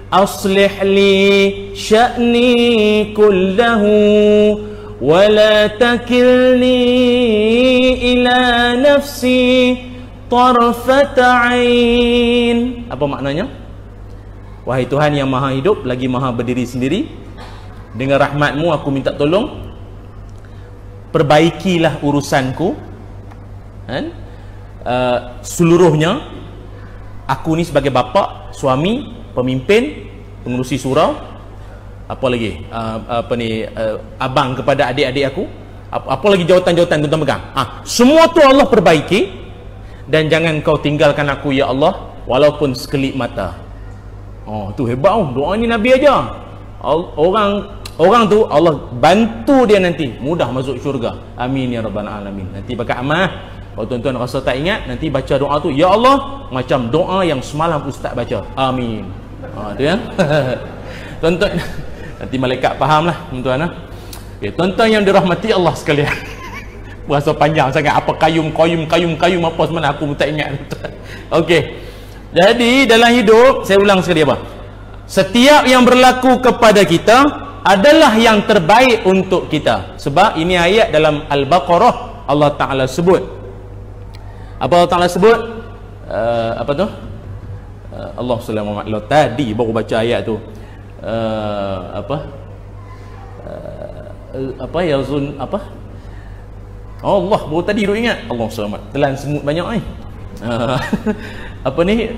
aslih li sya'ni kullahu wala takilni ila nafsi tarfata ain. Apa maknanya? Wahai Tuhan yang maha hidup lagi maha berdiri sendiri, dengan rahmatmu aku minta tolong, perbaikilah urusanku kan? Seluruhnya. Aku ni sebagai bapa, suami, pemimpin, pengurusi surau, apa lagi, abang kepada adik-adik aku, apa lagi jawatan-jawatan tuan-tuan pegang. Semua tu Allah perbaiki, dan jangan kau tinggalkan aku ya Allah walaupun sekelip mata. Tu hebat doa ni Nabi aja. Orang tu Allah bantu dia nanti mudah masuk syurga. Amin ya rabbal alamin. Nanti pakai amal. Kalau tuan-tuan rasa tak ingat, nanti baca doa tu ya Allah macam doa yang semalam ustaz baca. Amin. Tu ya. Tuan-tuan, nanti malaikat faham lah tuan-tuan. Okay, tuan-tuan yang dirahmati Allah sekalian. Berasa panjang sangat, apa kayum apa sebenarnya aku tak ingat. Okey. Jadi dalam hidup, saya ulang sekali apa? Setiap yang berlaku kepada kita adalah yang terbaik untuk kita. Sebab ini ayat dalam Al-Baqarah Allah Ta'ala sebut. Apa Allah Ta'ala sebut? Apa tu? Allah SWT tadi baru baca ayat tu. Apa yazun apa? Allah baru tadi duk ingat. Allah SWT telan semut banyak ni. Apa ni?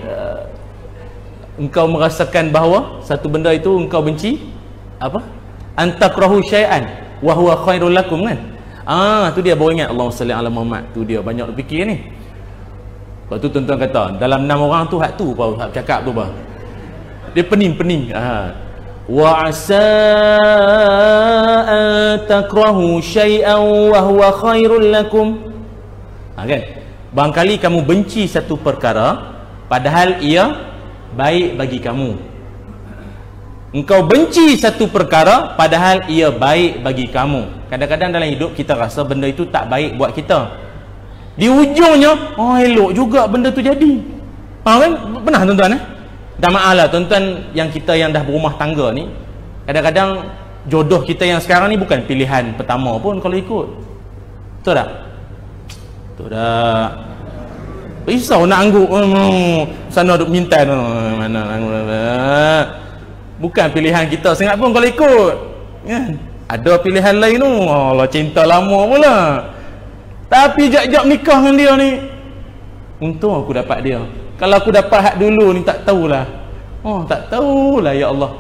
Engkau merasakan bahawa satu benda itu engkau benci, apa? Antakrahu syai'an wa huwa khairul lakum kan? Tu dia baru ingat. Allahumma salli ala Muhammad. Tu dia banyak fikir ni. Lepas tu tuan-tuan kata dalam 6 orang tu hak tu apa hak cakap tu apa? Dia pening. Wa asa takrahu syai'an wa huwa khairul lakum. Kan? Barangkali kamu benci satu perkara padahal ia baik bagi kamu. Engkau benci satu perkara padahal ia baik bagi kamu. Kadang-kadang dalam hidup kita rasa benda itu tak baik buat kita. Di ujungnya, elok juga benda tu jadi. Kan? Pernah tuan-tuan dah maaf lah tuan-tuan yang kita yang dah berumah tangga ni, kadang-kadang jodoh kita yang sekarang ni bukan pilihan pertama pun kalau ikut. Betul tak? Betul tak? Risau nak angguk sana duk minta mana bukan pilihan kita sangat pun kalau ikut kan? Ada pilihan lain tu. Allah cinta lama pula, tapi jap-jap nikah dengan dia ni, untung aku dapat dia. Kalau aku dapat hak dulu ni tak tahulah. Tak tahulah ya Allah.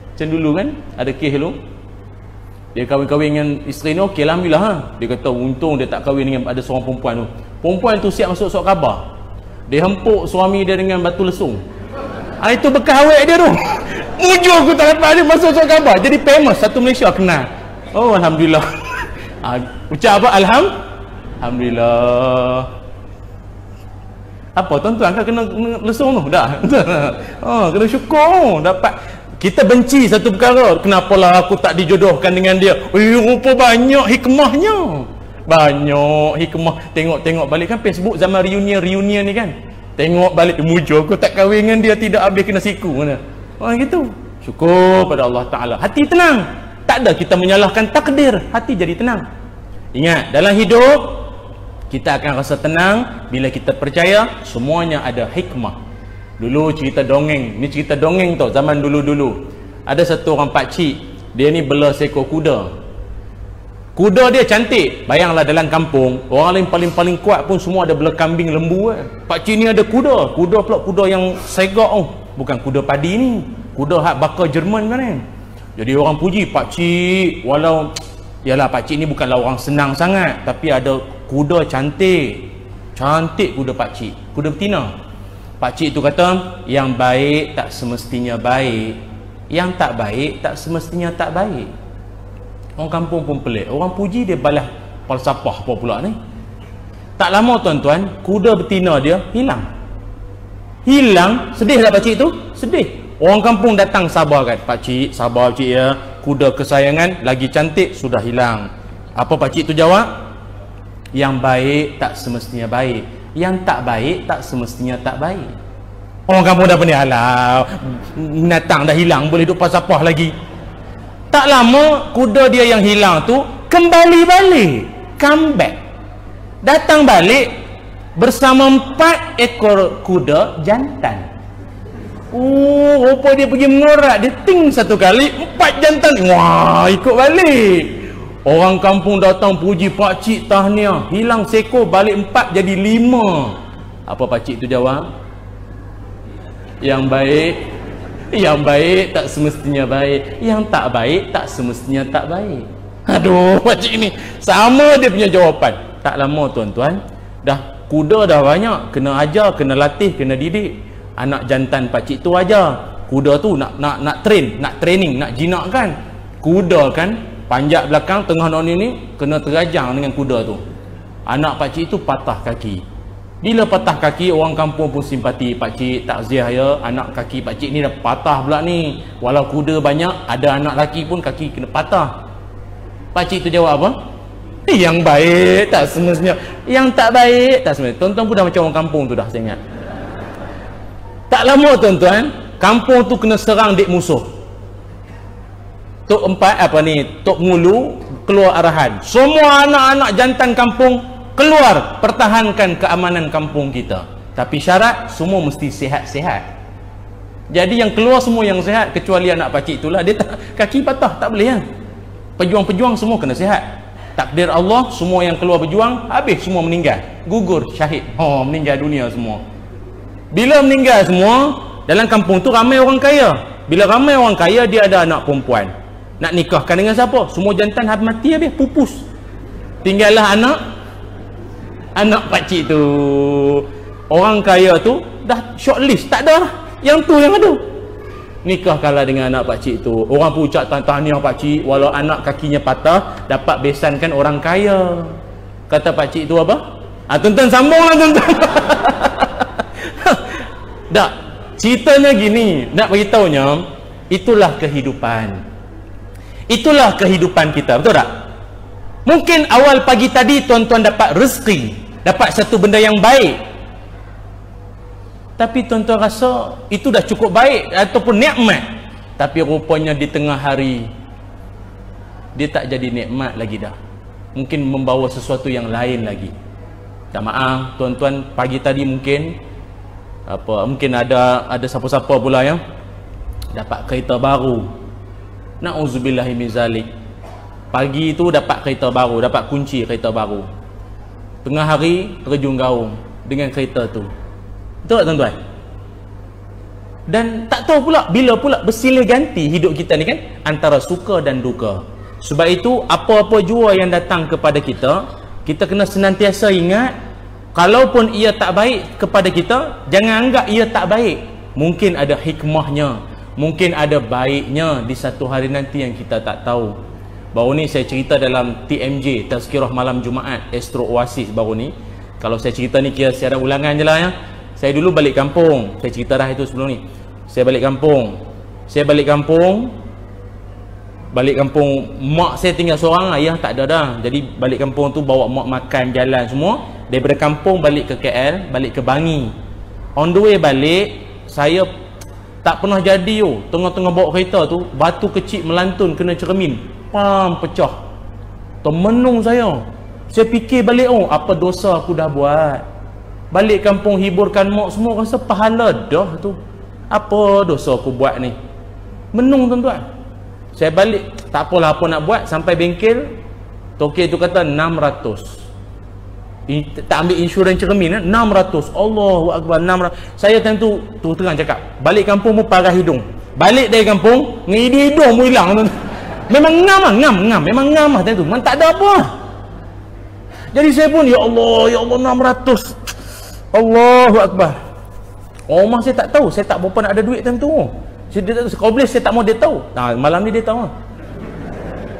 Macam dulu kan ada kes dulu, dia kahwin-kahwin dengan isteri ni, okey alhamdulillah. Dia kata untung dia tak kahwin dengan ada seorang perempuan tu. Perempuan tu siap masuk surat khabar, dia hempuk suami dia dengan batu lesung. Itu bekas awet dia tu. Ujung aku tak dapat dia masuk surat khabar, jadi famous satu Malaysia kenal. Alhamdulillah. Ucap apa? Alhamdulillah. Apa tuan-tuan kan kena lesung tu dah. Kena syukur dapat. Kita benci satu perkara, kenapalah aku tak dijodohkan dengan dia. Rupa banyak hikmahnya. Banyak hikmah. Tengok-tengok balik kan Facebook zaman reunion ni kan. Tengok balik mujur aku tak kahwin dengan dia, tidak habis kena siku mana. Gitu. Syukur pada Allah Taala. Hati tenang. Tak ada kita menyalahkan takdir, hati jadi tenang. Ingat, dalam hidup kita akan rasa tenang bila kita percaya semuanya ada hikmah. Dulu cerita dongeng, ni cerita dongeng tau, zaman dulu-dulu. Ada satu orang pakcik, dia ni bela seekor kuda. Kuda dia cantik. Bayanglah dalam kampung, orang lain paling kuat pun semua ada bela kambing lembu kan. Pakcik ni ada kuda. Kuda pula kuda yang segak oh. Bukan kuda padi ni. Kuda hak bakar Jerman kan. Jadi orang puji pakcik, walau yalah pakcik ni bukanlah orang senang sangat, tapi ada kuda cantik. Cantik kuda pakcik, kuda betina. Pakcik tu kata, yang baik tak semestinya baik, yang tak baik tak semestinya tak baik. Orang kampung pun pelik. Orang puji dia balas falsafah apa pula ni. Tak lama tuan-tuan, kuda betina dia hilang. Hilang, sedih tak pakcik tu? Sedih. Orang kampung datang sabar kan. Pakcik, sabar pakcik ya. Kuda kesayangan lagi cantik sudah hilang. Apa pakcik tu jawab? Yang baik tak semestinya baik, yang tak baik tak semestinya tak baik. Orang kampung dah pening, alah binatang dah hilang boleh duk pasapah lagi. Tak lama kuda dia yang hilang tu kembali balik, comeback, datang balik bersama 4 ekor kuda jantan. Rupa dia pergi mengorak, dia ting satu kali 4 jantan, wah ikut balik. Orang kampung datang puji, pakcik tahniah, hilang seekor balik 4 jadi 5. Apa pakcik tu jawab? Yang baik tak semestinya baik, yang tak baik tak semestinya tak baik. Aduh, pakcik ni sama dia punya jawapan. Tak lama tuan-tuan, dah kuda dah banyak, kena ajar, kena latih, kena didik. Anak jantan pakcik tu ajar. Kuda tu nak training, nak jinakkan. Kuda kan panjat belakang, tengah nak ni kena terajang dengan kuda tu. Anak pakcik tu patah kaki. Bila patah kaki, orang kampung pun simpati. Pakcik takziah ya, anak kaki pakcik ni dah patah pula ni. Walau kuda banyak, ada anak lelaki pun kaki kena patah. Pakcik tu jawab apa? Yang baik tak semestinya, yang tak baik tak semestinya. Tuan-tuan pun dah macam orang kampung tu dah, saya ingat. Tak lama tuan-tuan, kampung tu kena serang dik musuh. Tok Mulu keluar arahan. Semua anak-anak jantan kampung keluar, pertahankan keamanan kampung kita. Tapi syarat semua mesti sihat-sihat. Jadi yang keluar semua yang sihat, kecuali anak pakcik itulah, dia tak, kaki patah, tak boleh ya. Pejuang-pejuang semua kena sihat. Takdir Allah, semua yang keluar berjuang habis semua meninggal, gugur, syahid. Meninggal dunia semua. Bila meninggal semua, dalam kampung tu ramai orang kaya. Bila ramai orang kaya, dia ada anak perempuan. Nak nikahkan dengan siapa? Semua jantan mati habis, pupus. Tinggallah anak pakcik tu. Orang kaya tu dah shortlist, tak ada lah. Yang tu yang ada. Nikahkanlah dengan anak pakcik tu. Orang pun ucap tahniah pakcik, walau anak kakinya patah, dapat besankan orang kaya. Kata pakcik tu apa? Tuan-tuan sambunglah tuan-tuan. Tak, ceritanya gini, nak beritahunya, itulah kehidupan. Itulah kehidupan kita, betul tak? Mungkin awal pagi tadi tuan-tuan dapat rezeki, dapat satu benda yang baik, tapi tuan-tuan rasa itu dah cukup baik ataupun nikmat. Tapi rupanya di tengah hari dia tak jadi nikmat lagi dah, mungkin membawa sesuatu yang lain lagi. Tak maaf tuan-tuan, pagi tadi mungkin ada siapa-siapa pula yang dapat kereta baru. Na'udzubillahi min zalik. Pagi tu dapat kereta baru, dapat kunci kereta baru. Tengah hari terjun gaung dengan kereta tu. Betul tak tuan-tuan? Dan tak tahu pula bila pula bersilih ganti hidup kita ni kan, antara suka dan duka. Sebab itu apa-apa jua yang datang kepada kita, kita kena senantiasa ingat, kalaupun ia tak baik kepada kita, jangan anggap ia tak baik. Mungkin ada hikmahnya, mungkin ada baiknya di satu hari nanti yang kita tak tahu. Baru ni saya cerita dalam TMJ, Tazkirah Malam Jumaat Astro Oasis baru ni. Kalau saya cerita ni kira siaran ulangan je lah ya. Saya dulu balik kampung, saya cerita dah itu sebelum ni. Saya balik kampung, mak saya tinggal seorang, ayah tak ada dah. Jadi balik kampung tu bawa mak makan, jalan semua. Daripada kampung balik ke KL, balik ke Bangi. On the way balik, saya tak pernah jadi tengah-tengah bawa kereta tu, batu kecil melantun kena cermin, pam, pecah. Termenung saya. Saya fikir balik, apa dosa aku dah buat. Balik kampung hiburkan mak semua, rasa pahala dah tu. Apa dosa aku buat ni? Menung tuan-tuan. Saya balik, tak apalah apa nak buat, sampai bengkel, tokek tu kata 600. Tak ambil insurans cermin, 600. Allahu Akbar, 600. Saya tentu terang cakap, balik kampung pun parah hidung. Balik dari kampung, hidung pun hilang. Memang ngam, memang ngam lah tentu. Memang tak ada apa. Jadi saya pun, ya Allah 600. Allahu Akbar. Rumah saya tak tahu, saya tak berapa nak ada duit tentu. Kalau boleh saya tak mau dia tahu. Nah, malam ni dia tahu.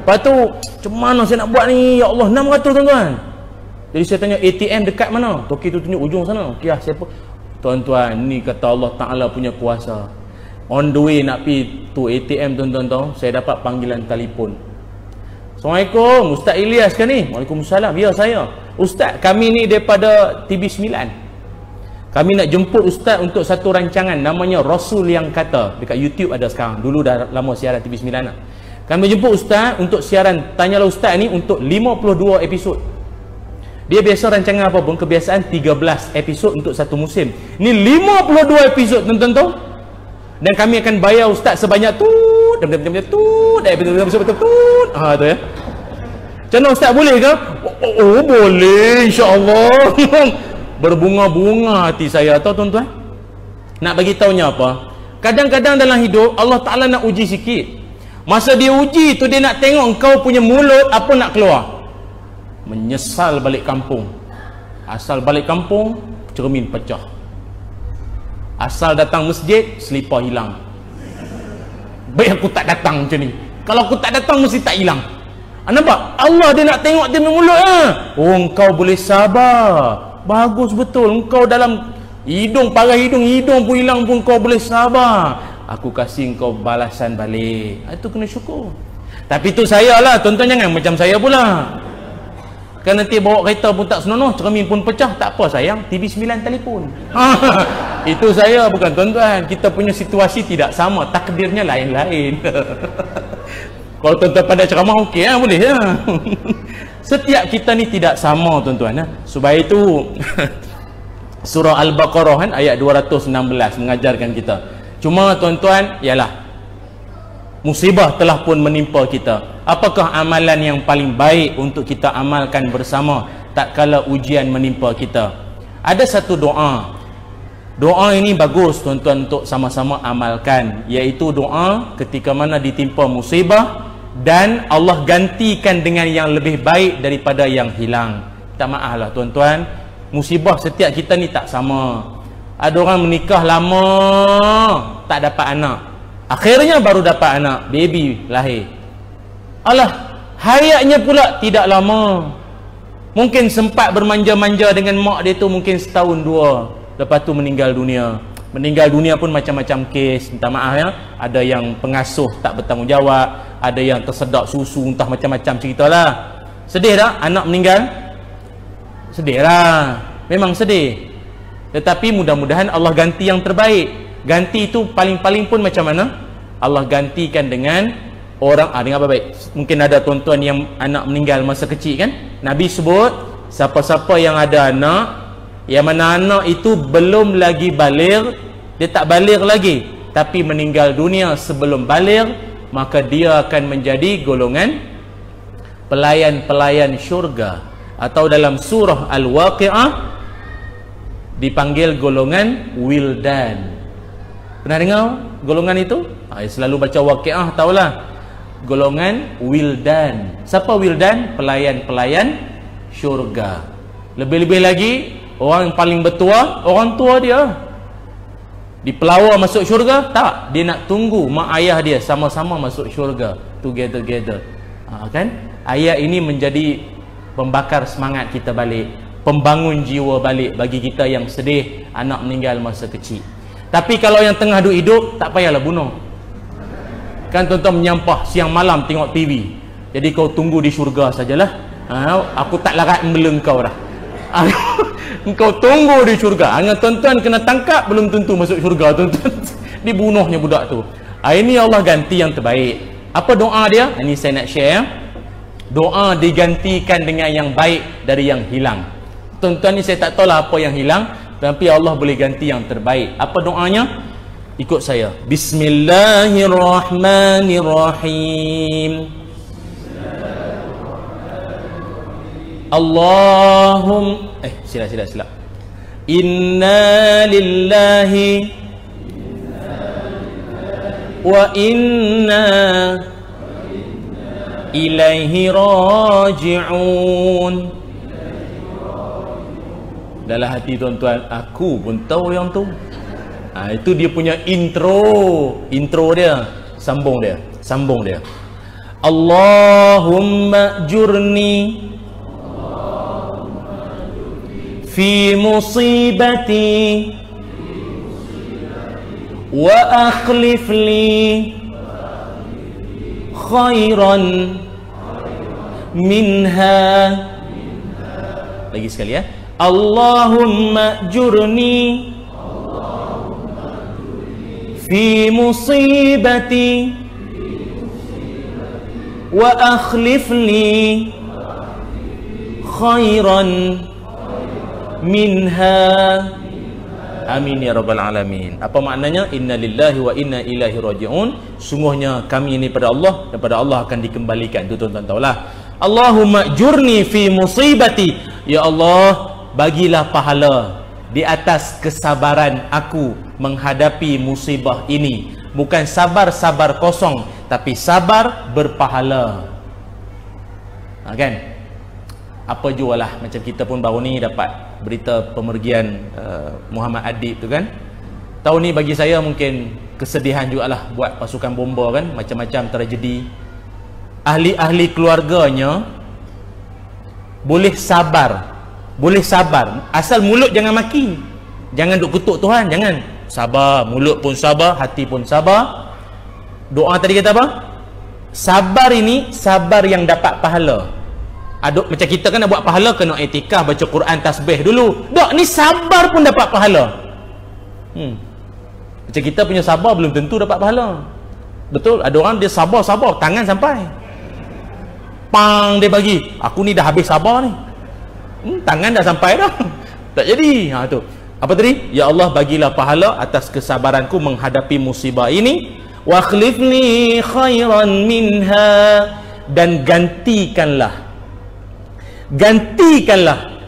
Lepas tu, macam mana saya nak buat ni? Ya Allah, 600 tuan-tuan. Jadi saya tanya, ATM dekat mana? Toki tu tunjuk ujung sana. Okey lah, siapa? Tuan-tuan, ni kata Allah Ta'ala punya kuasa. On the way nak pergi tu ATM tuan-tuan, saya dapat panggilan telefon. Assalamualaikum, Ustaz Ilyas kan ni? Waalaikumsalam. Ya, saya. Ustaz, kami ni daripada TV9. Kami nak jemput Ustaz untuk satu rancangan namanya Rasul Yang Kata. Dekat YouTube ada sekarang. Dulu dah lama siaran TV9 lah. Kami jemput Ustaz untuk siaran Tanyalah Ustaz ni untuk 52 episod. Dia biasa rancangan apa pun, kebiasaan 13 episod untuk satu musim. Ni 52 episod tuan-tuan tu. Dan kami akan bayar Ustaz sebanyak tu. Tu ya. Macam mana Ustaz, boleh ke? Oh boleh, insya-Allah. Berbunga-bunga hati saya, tahu tuan-tuan. Nak bagi tahunya apa? Kadang-kadang dalam hidup Allah Taala nak uji sikit. Masa dia uji tu, dia nak tengok kau punya mulut apa nak keluar. Menyesal balik kampung. Asal balik kampung, cermin pecah. Asal datang masjid, selipar hilang. Baik aku tak datang macam ni. Kalau aku tak datang, mesti tak hilang. Nampak? Allah dia nak tengok dia punya mulut. Oh, engkau boleh sabar. Bagus betul. Engkau dalam hidung, parah hidung pun hilang pun kau boleh sabar. Aku kasih engkau balasan balik. Itu kena syukur. Tapi tu saya lah, tuan-tuan jangan macam saya pula. Kan nanti bawa kereta pun tak senonoh, cermin pun pecah, tak apa sayang, TV9 telefon. Itu saya, bukan tuan-tuan. Kita punya situasi tidak sama, takdirnya lain-lain. Kalau tuan-tuan pandai ceramah, okey lah, boleh lah. Setiap kita ni tidak sama tuan-tuan. Sebab itu surah Al-Baqarah kan, ayat 216 mengajarkan kita. Cuma tuan-tuan, ialah musibah telah pun menimpa kita. Apakah amalan yang paling baik untuk kita amalkan bersama tak kala ujian menimpa kita? Ada satu doa. Doa ini bagus tuan-tuan untuk sama-sama amalkan, iaitu doa ketika mana ditimpa musibah dan Allah gantikan dengan yang lebih baik daripada yang hilang. Tak maaf lah tuan-tuan, musibah setiap kita ni tak sama. Ada orang menikah lama tak dapat anak, akhirnya baru dapat anak, baby lahir. Alah, hayatnya pula tidak lama. Mungkin sempat bermanja-manja dengan mak dia tu mungkin setahun dua, lepas tu meninggal dunia. Meninggal dunia pun macam-macam kes, minta maaf ya. Ada yang pengasuh tak bertanggungjawab, ada yang tersedak susu, entah macam-macam ceritalah. Sedih tak anak meninggal? Sedih lah, memang sedih. Tetapi mudah-mudahan Allah ganti yang terbaik. Ganti itu paling-paling pun macam mana? Allah gantikan dengan orang, dengar baik-baik. Mungkin ada tuan-tuan yang anak meninggal masa kecil kan? Nabi sebut, siapa-siapa yang ada anak, yang mana anak itu belum lagi baligh, dia tak baligh lagi, tapi meninggal dunia sebelum baligh, maka dia akan menjadi golongan pelayan-pelayan syurga. Atau dalam surah Al-Waqi'ah dipanggil golongan wildan. Pernah dengar golongan itu? Selalu baca Waqi'ah, tahulah. Golongan wildan. Siapa wildan? Pelayan-pelayan syurga. Lebih-lebih lagi, orang yang paling bertua, orang tua dia. Dipelawar masuk syurga? Tak. Dia nak tunggu mak ayah dia sama-sama masuk syurga. Together. Kan? Ayat ini menjadi pembakar semangat kita balik, pembangun jiwa balik bagi kita yang sedih anak meninggal masa kecil. Tapi kalau yang tengah hidup, tak payahlah bunuh. Kan tuan-tuan menyampah siang malam tengok TV. Jadi kau tunggu di syurga sajalah. Aku tak larat membela kau dah. Engkau tunggu di syurga. Hanya tuan-tuan kena tangkap, belum tentu masuk syurga tuan-tuan. Dibunuhnya budak tu. Ini Allah ganti yang terbaik. Apa doa dia? Ini saya nak share. Doa digantikan dengan yang baik dari yang hilang. Tuan-tuan ni saya tak tahulah apa yang hilang, tapi Allah boleh ganti yang terbaik. Apa doanya? Ikut saya. Bismillahirrahmanirrahim. Sila. Inna lillahi wa inna ilaihi raji'un. Dalam hati tuan-tuan, aku pun tahu yang tu. Itu dia punya intro dia. Sambung dia. Allahumma jurni fi musibati wa akhlif li khairan minha. Lagi sekali ya. Allahumma jurni fi musibati wa akhlif li khairan minha. Amin ya rabbal alamin. Apa maknanya? Inna lillahi wa inna ilaihi raji'un. Sungguhnya kami ini pada Allah dan pada Allah akan dikembalikan. Itu tuan-tuan tahulah. Allahumma jurni fi musibati. Ya Allah, bagilah pahala di atas kesabaran aku menghadapi musibah ini. Bukan sabar kosong, tapi sabar berpahala. Kan? Apa jualah, macam kita pun baru ni dapat berita pemergian Muhammad Adib tu kan. Tahun ni bagi saya mungkin kesedihan jugalah buat pasukan bomba kan, macam-macam tragedi. Ahli-ahli keluarganya boleh sabar, asal mulut jangan maki, jangan duk kutuk Tuhan, jangan. Sabar, mulut pun sabar, hati pun sabar. Doa tadi kata apa? Sabar ini sabar yang dapat pahala. Macam kita kan nak buat pahala kena i'tikaf, baca Quran, tasbih dulu. Dok, ni sabar pun dapat pahala. Macam kita punya sabar belum tentu dapat pahala. Betul, ada orang dia sabar tangan sampai pang dia bagi. Aku ni dah habis sabar ni. Tangan dah sampai dah. Tak jadi. Tu. Apa tadi? Ya Allah, bagilah pahala atas kesabaranku menghadapi musibah ini. Wa khlifni khairan minha, dan gantikanlah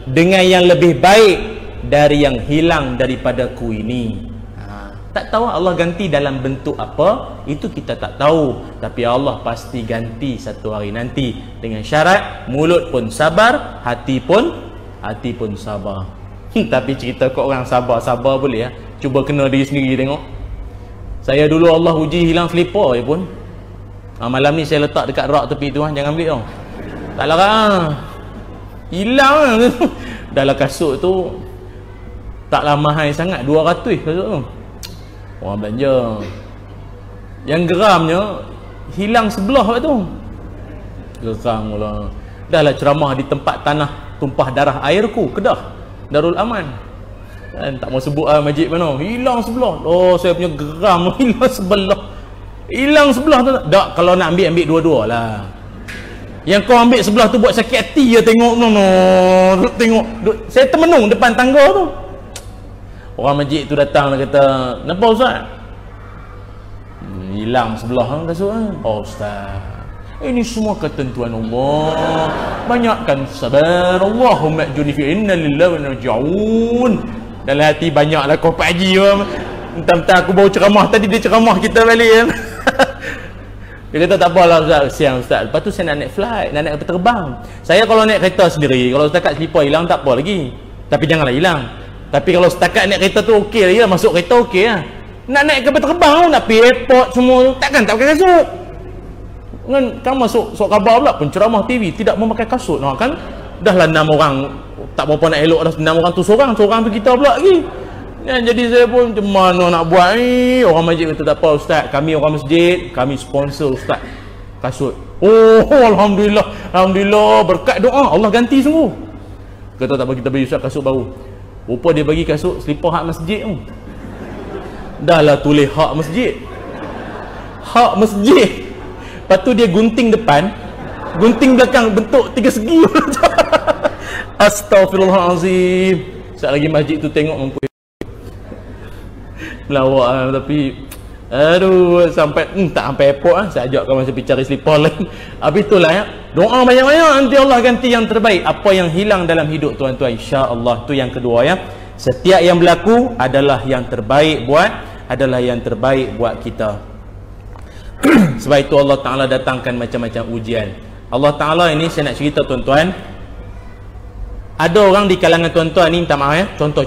dengan yang lebih baik dari yang hilang daripadaku ini. Tak tahu Allah ganti dalam bentuk apa, itu kita tak tahu, tapi Allah pasti ganti satu hari nanti, dengan syarat mulut pun sabar, hati pun sabar. Tapi cerita kat orang sabar boleh ya. Cuba kena diri sendiri tengok. Saya dulu Allah uji hilang selipar je pun. Malam ni saya letak dekat rak tepi tu, jangan ambil tau. Tak larang. Hilang dalam kasut tu. Taklah mahal sangat, 200 kasut tu. Orang belanja. Yang geramnya hilang sebelah tu. Geram pula. Dahlah ceramah di tempat tanah tumpah darah airku, Kedah, Darul Aman. Dan tak mau sebut masjid mana. Hilang sebelah. Oh, saya punya geram. Hilang sebelah tu. Tak, kalau nak ambil dua-dua lah. Yang kau ambil sebelah tu buat sakit hati je tengok. Tengok. Saya termenung depan tangga tu. Orang masjid tu datang dan kata, "Kenapa Ustaz?" Hilang sebelah kasut. Oh Ustaz, ini semua ketentuan Allah. Banyakkan sabar. Allahumma ajurni fi inna lillahi wa inna ilaihi raji'un. Dalam hati banyaklah kau Pak Haji. Entah-entah aku baru ceramah tadi, dia ceramah kita balik kan. Dia kata tak apalah Ustaz, siang Ustaz. Lepas tu saya nak naik flight, nak naik kereta terbang. Saya kalau naik kereta sendiri, kalau setakat selipar hilang tak apa lagi. Tapi janganlah hilang. Tapi kalau setakat naik kereta tu okey lah, masuk kereta okey lah. Nak naik kapal terbang, nak pergi airport semua, takkan tak pakai kasut. kan masuk khabar pula penceramah TV tidak memakai kasut. Nah kan dah lah 6 orang, tak berapa nak elok dah, 6 orang tu seorang tu kita pula lagi. Jadi saya pun macam mana nak buat ni. Orang masjid kata tak apa ustaz, kami orang masjid, kami sponsor ustaz kasut. Oh alhamdulillah berkat doa Allah ganti sungguh. Kata tak apa, kita bagi ustaz kasut baru. Rupa dia bagi kasut selipar hak masjid tu. Dah lah tulis hak masjid. Hak masjid. Lepas tu dia gunting depan, gunting belakang, bentuk 3 segi. Astaghfirullahalazim. Sekejap lagi masjid tu tengok mampu melawak tapi aduh sampai tak sampai airport saya ajak kau masih pergi cari selipar lain. Habis itulah ya, doa banyak-banyak nanti Allah ganti yang terbaik. Apa yang hilang dalam hidup tuan-tuan, insya-Allah tu yang kedua ya. Setiap yang berlaku adalah yang terbaik buat kita. Sebab itu Allah Taala datangkan macam-macam ujian. Allah Taala ini saya nak cerita tuan-tuan, ada orang di kalangan tuan-tuan ni, minta maaf ya, contoh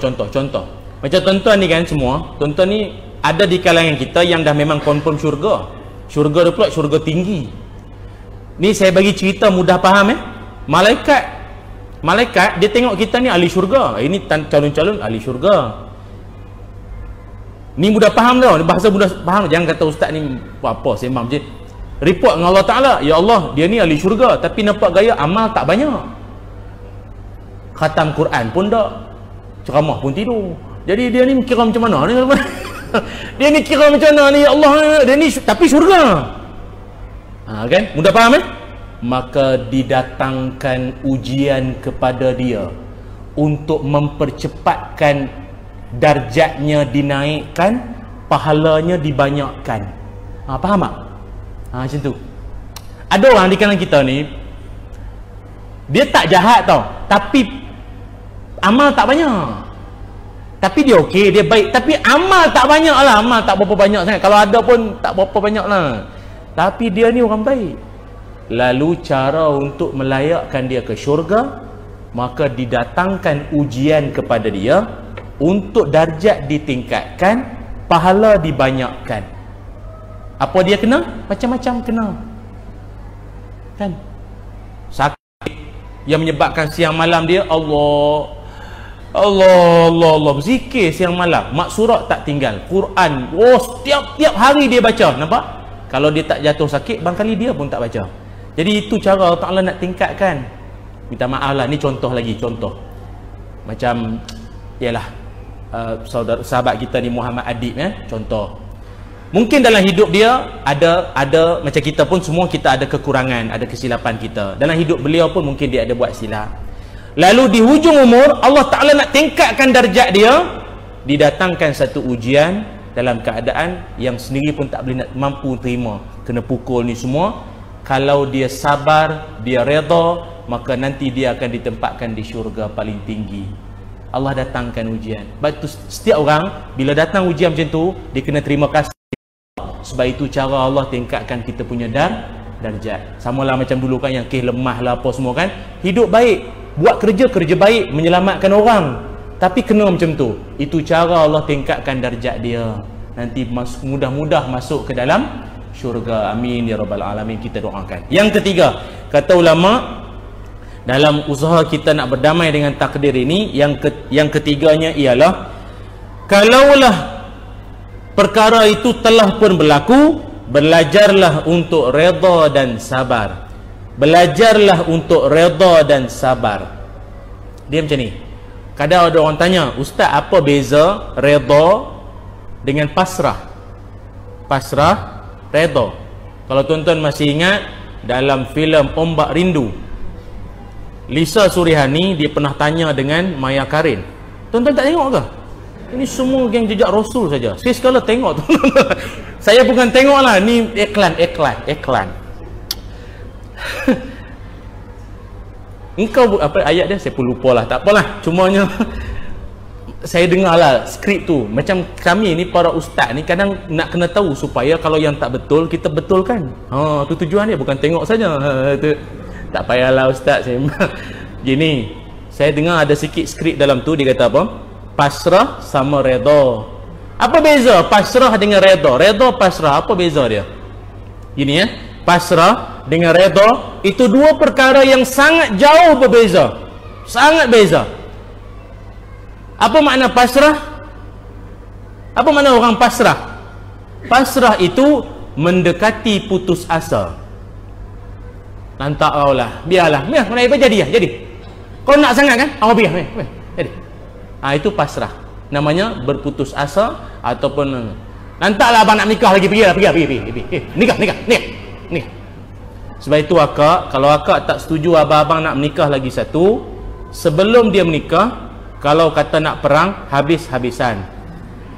macam tuan-tuan ni kan, semua tuan-tuan ni ada di kalangan kita yang dah memang confirm syurga dia pula syurga tinggi. Ni saya bagi cerita mudah faham ya. Malaikat dia tengok kita ni ahli syurga, ini calon-calon ahli syurga. Ni mudah faham tau, bahasa mudah faham. Jangan kata ustaz ni apa sembang je. Report dengan Allah Taala, ya Allah dia ni ahli syurga tapi nampak gaya amal tak banyak, khatam Quran pun tak, ceramah pun tidur. Jadi dia ni kira macam mana ni? Dia ni kira macam mana ni? Allah dia ni tapi syurga. Kan? Mudah faham eh? Maka didatangkan ujian kepada dia untuk mempercepatkan darjatnya dinaikkan, pahalanya dibanyakkan. Faham tak? Macam tu. Ada orang di kalangan kita ni dia tak jahat tau, tapi amal tak banyak. Tapi dia okey, dia baik, tapi amal tak banyak lah, amal tak berapa banyak sangat. Kalau ada pun tak berapa banyak lah. Tapi dia ni orang baik. Lalu cara untuk melayakkan dia ke syurga, maka didatangkan ujian kepada dia untuk darjat ditingkatkan, pahala dibanyakkan. Apa dia kena? Macam-macam kena. Kan? Sakit yang menyebabkan siang malam dia Allah berzikir siang malam, mak surat tak tinggal, Quran setiap hari dia baca. Nampak? Kalau dia tak jatuh sakit, barangkali dia pun tak baca. Jadi itu cara Allah Ta'ala nak tingkatkan. Minta maaf lah, ni contoh macam ialah sahabat kita ni Muhammad Adib ya, contoh. Mungkin dalam hidup dia ada macam kita pun, semua kita ada kekurangan, ada kesilapan kita. Dalam hidup beliau pun mungkin dia ada buat silap. Lalu di hujung umur Allah Ta'ala nak tingkatkan darjat dia, didatangkan satu ujian dalam keadaan yang sendiri pun tak boleh nak mampu terima, kena pukul ni semua. Kalau dia sabar, dia redha, maka nanti dia akan ditempatkan di syurga paling tinggi. Allah datangkan ujian. Sebab itu setiap orang bila datang ujian macam tu, dia kena terima kasih. Sebab itu cara Allah tingkatkan kita punya darjat. Samalah macam dulu kan, yang lemah lah apa semua kan, hidup baik, buat kerja baik, menyelamatkan orang, tapi kena macam tu. Itu cara Allah tingkatkan darjat dia, nanti mudah-mudah masuk ke dalam syurga. Amin ya rabbal alamin. Kita doakan. Yang ketiga, kata ulama, dalam usaha kita nak berdamai dengan takdir ini, yang ketiganya ialah, kalaulah perkara itu telah pun berlaku, belajarlah untuk redha dan sabar. Belajarlah untuk redha dan sabar. Dia macam ni. Kadang ada orang tanya, ustaz apa beza redha dengan pasrah? Pasrah, redha. Kalau tuan-tuan masih ingat dalam filem Ombak Rindu, Lisa Surihani dia pernah tanya dengan Maya Karin. Tuan-tuan tak tengok ke? Ini semua geng jejak Rasul saja. Sekali-sekala tengok tu. Saya bukan tengok lah, ni iklan. Engkau apa ayat dia saya pun lupa lah, tak apalah, cumanya saya dengar lah skrip tu. Macam kami ni para ustaz ni kadang nak kena tahu supaya kalau yang tak betul kita betulkan. Tu tujuan dia, bukan tengok saja. Tu tak payahlah ustaz saya. Gini, saya dengar ada sikit skrip dalam tu, dia kata apa? Pasrah sama redha. Apa beza pasrah dengan redha? Redha pasrah, apa beza dia? Gini ya, pasrah dengan redha itu dua perkara yang sangat jauh berbeza. Sangat beza. Apa makna pasrah? Apa makna orang pasrah? Pasrah itu mendekati putus asa. Lantak kau lah, biarlah. Biar mana apa jadi ya, jadi. Kau nak sangat kan? Awak biar, jadi. Itu pasrah. Namanya berputus asa ataupun lantaklah abang nak nikah lagi, pergi. Nikah. Sebab itu akak, kalau akak tak setuju abang-abang nak menikah lagi satu, sebelum dia menikah, kalau kata nak perang, habis-habisan.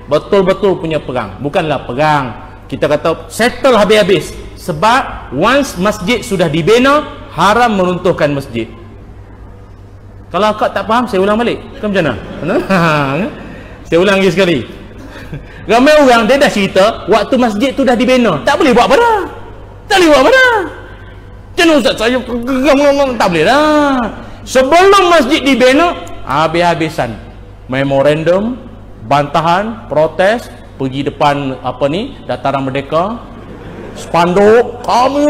Betul-betul punya perang. Bukanlah perang, kita kata settle habis-habis. Sebab once masjid sudah dibina, haram meruntuhkan masjid. Kalau akak tak faham, saya ulang balik. Kan macam mana? Saya ulang lagi sekali. Ramai orang dia dah cerita waktu masjid tu dah dibina, tak boleh buat pada. Tak boleh buat pada. Macam ustaz saya tak boleh dah. Sebelum masjid dibina, habis-habisan memorandum, bantahan, protes, pergi depan Dataran Merdeka, spanduk, kamu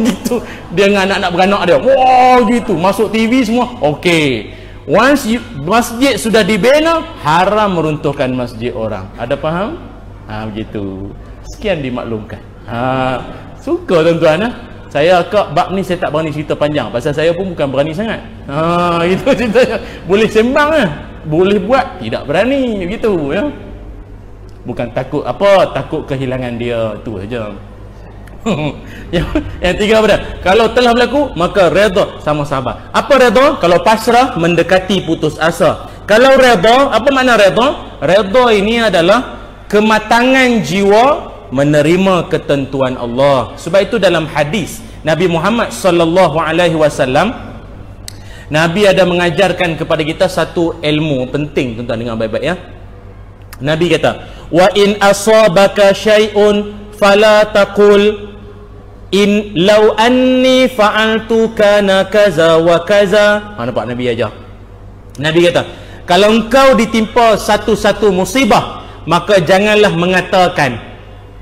gitu. Dia dengan anak-anak beranak dia, wah gitu, masuk TV semua. Okey, once masjid sudah dibina, haram meruntuhkan masjid orang. Ada faham? Begitu. Sekian dimaklumkan. Suka tuan-tuan. Saya bab ni saya tak berani cerita panjang, pasal saya pun bukan berani sangat. Itu ceritanya. Boleh sembang lah, boleh buat, tidak berani begitu ya. Bukan takut apa, takut kehilangan dia, tu saja. yang tiga apa dah? Kalau telah berlaku, maka redha sama sabar. Apa redha? Kalau pasrah, mendekati putus asa. Kalau redha, apa makna redha? Redha ini adalah kematangan jiwa menerima ketentuan Allah. Sebab itu dalam hadis Nabi Muhammad sallallahu alaihi wasallam, Nabi ada mengajarkan kepada kita satu ilmu penting, tuan-tuan dengar baik-baik ya. Nabi kata, "Wa in asabaka syai'un fala taqul in law anni fa'altu kana kaza wa kaza." Nampak Nabi ajar. Nabi kata, kalau engkau ditimpa satu-satu musibah, maka janganlah mengatakan,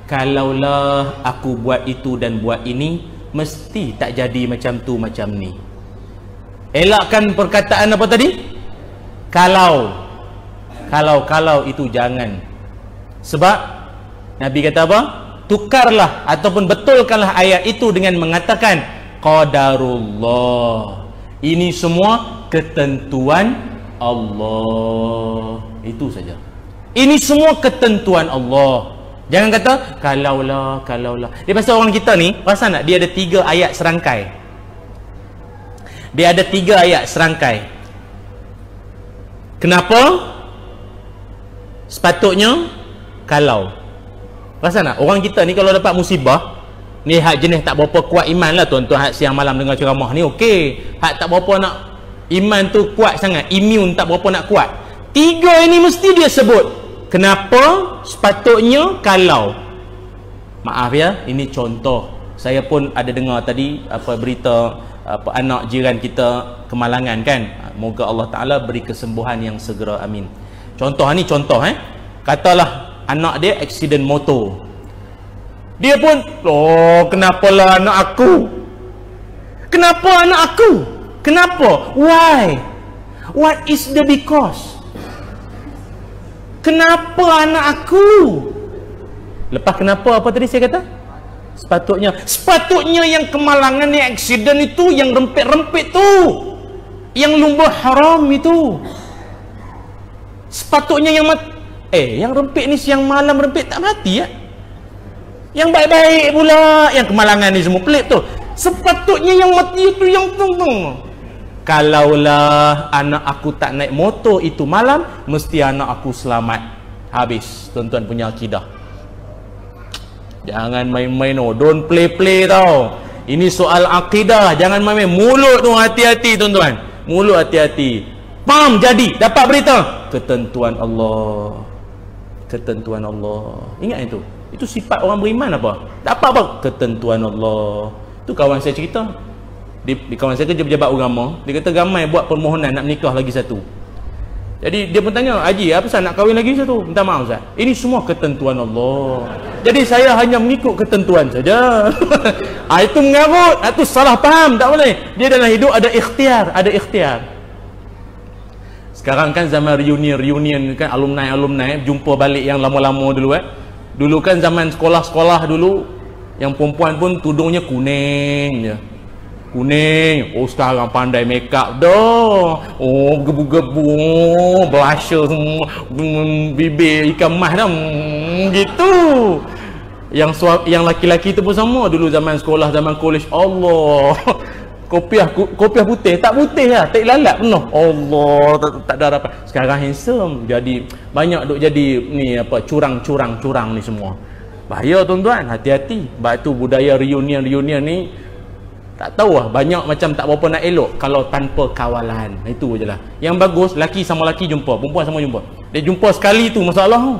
kalaulah aku buat itu dan buat ini, mesti tak jadi macam tu macam ni. Elakkan perkataan apa tadi? Kalau itu jangan. Sebab Nabi kata apa? Tukarlah ataupun betulkanlah ayat itu dengan mengatakan qadarullah. Ini semua ketentuan Allah. Itu saja. Ini semua ketentuan Allah. Jangan kata kalaulah. Dia pasal orang kita ni, perasan tak? Dia ada 3 ayat serangkai. Dia ada 3 ayat serangkai. Kenapa? Sepatutnya kalau. Perasan tak? Orang kita ni kalau dapat musibah, ni hak jenis tak berapa kuat iman lah tuan-tuan, hak siang malam dengar ceramah ni okey. Hak tak berapa nak iman tu kuat sangat, imun tak berapa nak kuat. 3 ini mesti dia sebut. Kenapa? Sepatutnya kalau. Maaf ya, ini contoh. Saya pun ada dengar tadi berita anak jiran kita kemalangan kan. Moga Allah Taala beri kesembuhan yang segera, amin. Contoh ni contoh katalah anak dia aksiden motor. Dia pun, kenapalah anak aku? Kenapa anak aku? Kenapa? Why? What is the because? Kenapa anak aku? Lepas kenapa apa tadi saya kata? Sepatutnya yang kemalangan, yang aksiden itu, yang rempit-rempit tu, yang lumba haram itu, sepatutnya yang yang rempit ni siang malam rempit tak mati ya. Yang baik-baik pula, yang kemalangan ni semua pelik tu. Sepatutnya yang mati itu yang tunggu. Kalaulah anak aku tak naik motor itu malam, mesti anak aku selamat. Habis tuan-tuan punya akidah. Jangan main-main, don't play-play tau. Ini soal akidah, jangan main-main. Mulut tu hati-hati tuan-tuan. Mulut hati-hati. Pam, jadi dapat berita ketentuan Allah. Ketentuan Allah. Ingat itu. Itu sifat orang beriman apa? Dapat apa? Ketentuan Allah. Tu kawan saya cerita. Di kawan saya kerja pejabat agama, dia kata ramai buat permohonan nak menikah lagi satu. Jadi dia pun tanya, Haji, apa Ustaz nak kahwin lagi satu? Minta maaf Ustaz, ini semua ketentuan Allah. Jadi saya hanya mengikut ketentuan saja. Itu mengarut, itu salah faham, tak boleh. Dia dalam hidup ada ikhtiar, ada ikhtiar. Sekarang kan zaman reunion kan, alumni jumpa balik yang lama-lama dulu Dulu kan zaman sekolah-sekolah dulu, yang perempuan pun tudungnya kuning je. Kuning. Oh sekarang pandai make up dah. Oh gebu-gebu, blusher semua, bibir ikan mas dah. Gitu. Yang laki-laki tu pun sama dulu zaman sekolah, zaman college. Allah. Kopiah putih, tak putih lah, tak lalat penuh. Allah, tak ada apa. Sekarang handsome. Jadi banyak duk jadi ni apa, curang ni semua. Bahaya tuan-tuan, hati-hati. Sebab tu budaya reunion ni tak tahu lah, banyak macam tak berapa nak elok kalau tanpa kawalan. Itu je lah. Yang bagus, laki sama laki jumpa, perempuan sama jumpa. Dia jumpa sekali tu masalah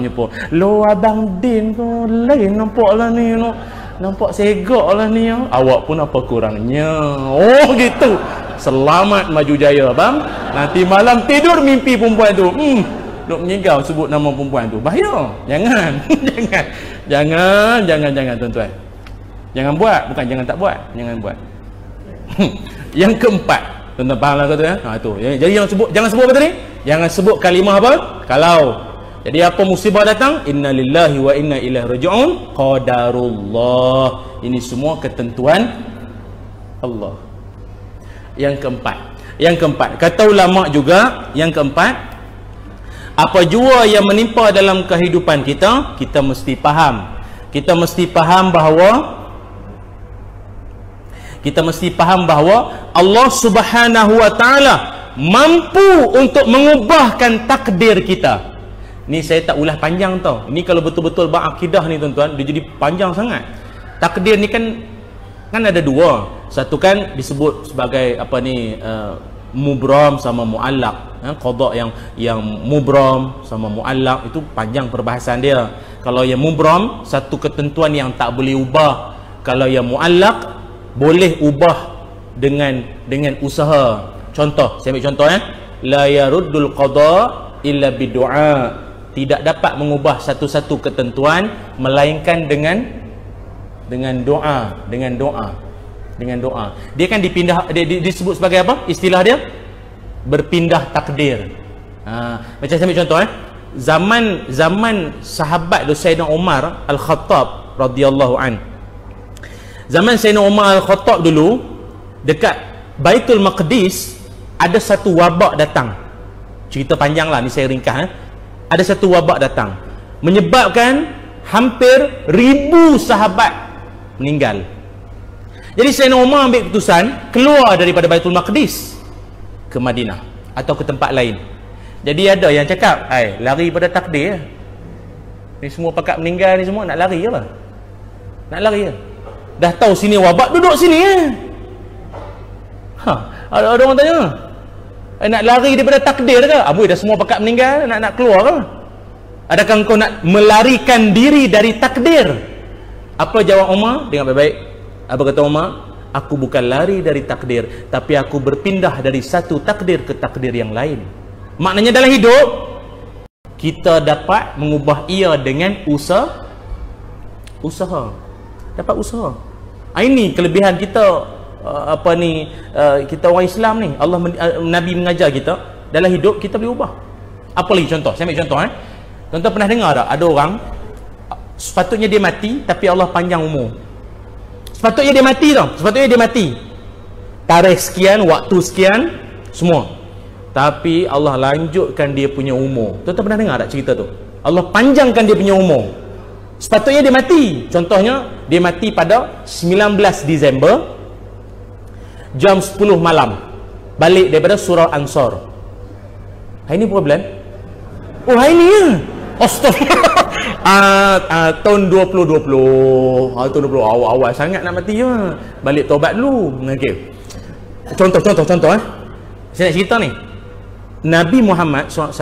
jumpa. Lo abang Din tu lain nampak lah ni, no. Nampak segak lah ni. Awak pun apa kurangnya. Oh gitu. Selamat maju jaya bang. Nanti malam tidur mimpi perempuan tu. Duk menyigau sebut nama perempuan tu. Bahaya. Jangan. Jangan tuan-tuan. Jangan buat, bukan jangan tak buat, jangan buat. Yang keempat, tuan-tuan faham lah kata ya? Tu. Jadi jangan sebut apa tadi? Jangan sebut kalimah apa? Kalau. Jadi apa musibah datang? Innalillahi wa inna ilaihi raji'un. Qadarullah. Ini semua ketentuan Allah. Yang keempat, kata ulama juga, yang keempat, apa jua yang menimpa dalam kehidupan kita, kita mesti faham. Kita mesti faham bahawa Allah Subhanahu wa taala mampu untuk mengubahkan takdir kita. Ni saya tak ulah panjang tau. Ini kalau betul-betul bab akidah ni tuan-tuan, dia jadi panjang sangat. Takdir ni kan ada dua. Satu kan disebut sebagai apa ni, mubram sama muallaq. Qada yang mubram sama muallaq itu panjang perbahasan dia. Kalau yang mubram, satu ketentuan yang tak boleh ubah. Kalau yang muallaq, boleh ubah dengan usaha. Contoh, saya ambil contoh la yaruddul qada illa bidu'a. Tidak dapat mengubah satu-satu ketentuan melainkan dengan doa. Dia kan disebut sebagai apa? Istilah dia berpindah takdir. Macam saya ambil contoh zaman sahabat Sayyidina Umar Al-Khattab radhiyallahu an. Zaman Sayyidina Umar Al-Khattab dulu, dekat Baitul Maqdis ada satu wabak datang. Cerita panjang lah ni, saya ringkas. Ada satu wabak datang menyebabkan hampir 1000 sahabat meninggal. Jadi Sayyidina Umar ambil keputusan keluar daripada Baitul Maqdis ke Madinah atau ke tempat lain. Jadi ada yang cakap, lari pada takdir. Ni semua pakat meninggal ni semua nak lari ke apa? Nak lari ke? Dah tahu sini wabak, duduk sini ada orang tanya, nak lari daripada takdir ke? Abui dah semua pakat meninggal, nak keluar ke? Adakah engkau nak melarikan diri dari takdir? Apa jawab Umar? Dengar baik-baik. Apa kata Umar? Aku bukan lari dari takdir, tapi aku berpindah dari satu takdir ke takdir yang lain. Maknanya dalam hidup kita dapat mengubah ia dengan usaha. Dapat usaha. Ini kelebihan kita, kita orang Islam ni. Nabi mengajar kita dalam hidup kita boleh ubah. Apa lagi contoh? Saya ambil contoh. Tuan-tuan pernah dengar tak ada orang sepatutnya dia mati tapi Allah panjang umur. Sepatutnya dia mati. Tarikh sekian, waktu sekian, semua. Tapi Allah lanjutkan dia punya umur. Tuan-tuan pernah dengar tak cerita tu? Allah panjangkan dia punya umur. Sepatutnya dia mati. Contohnya, dia mati pada 19 Disember jam 10 malam. Balik daripada surau Ansar. Hari ni problem? Oh, hari ni ya? Astaghfirullah. Tahun 2020. Tahun 2020 awal-awal sangat nak mati ya. Balik taubat dulu. Okay. Contoh. Saya nak cerita ni. Nabi Muhammad SAW,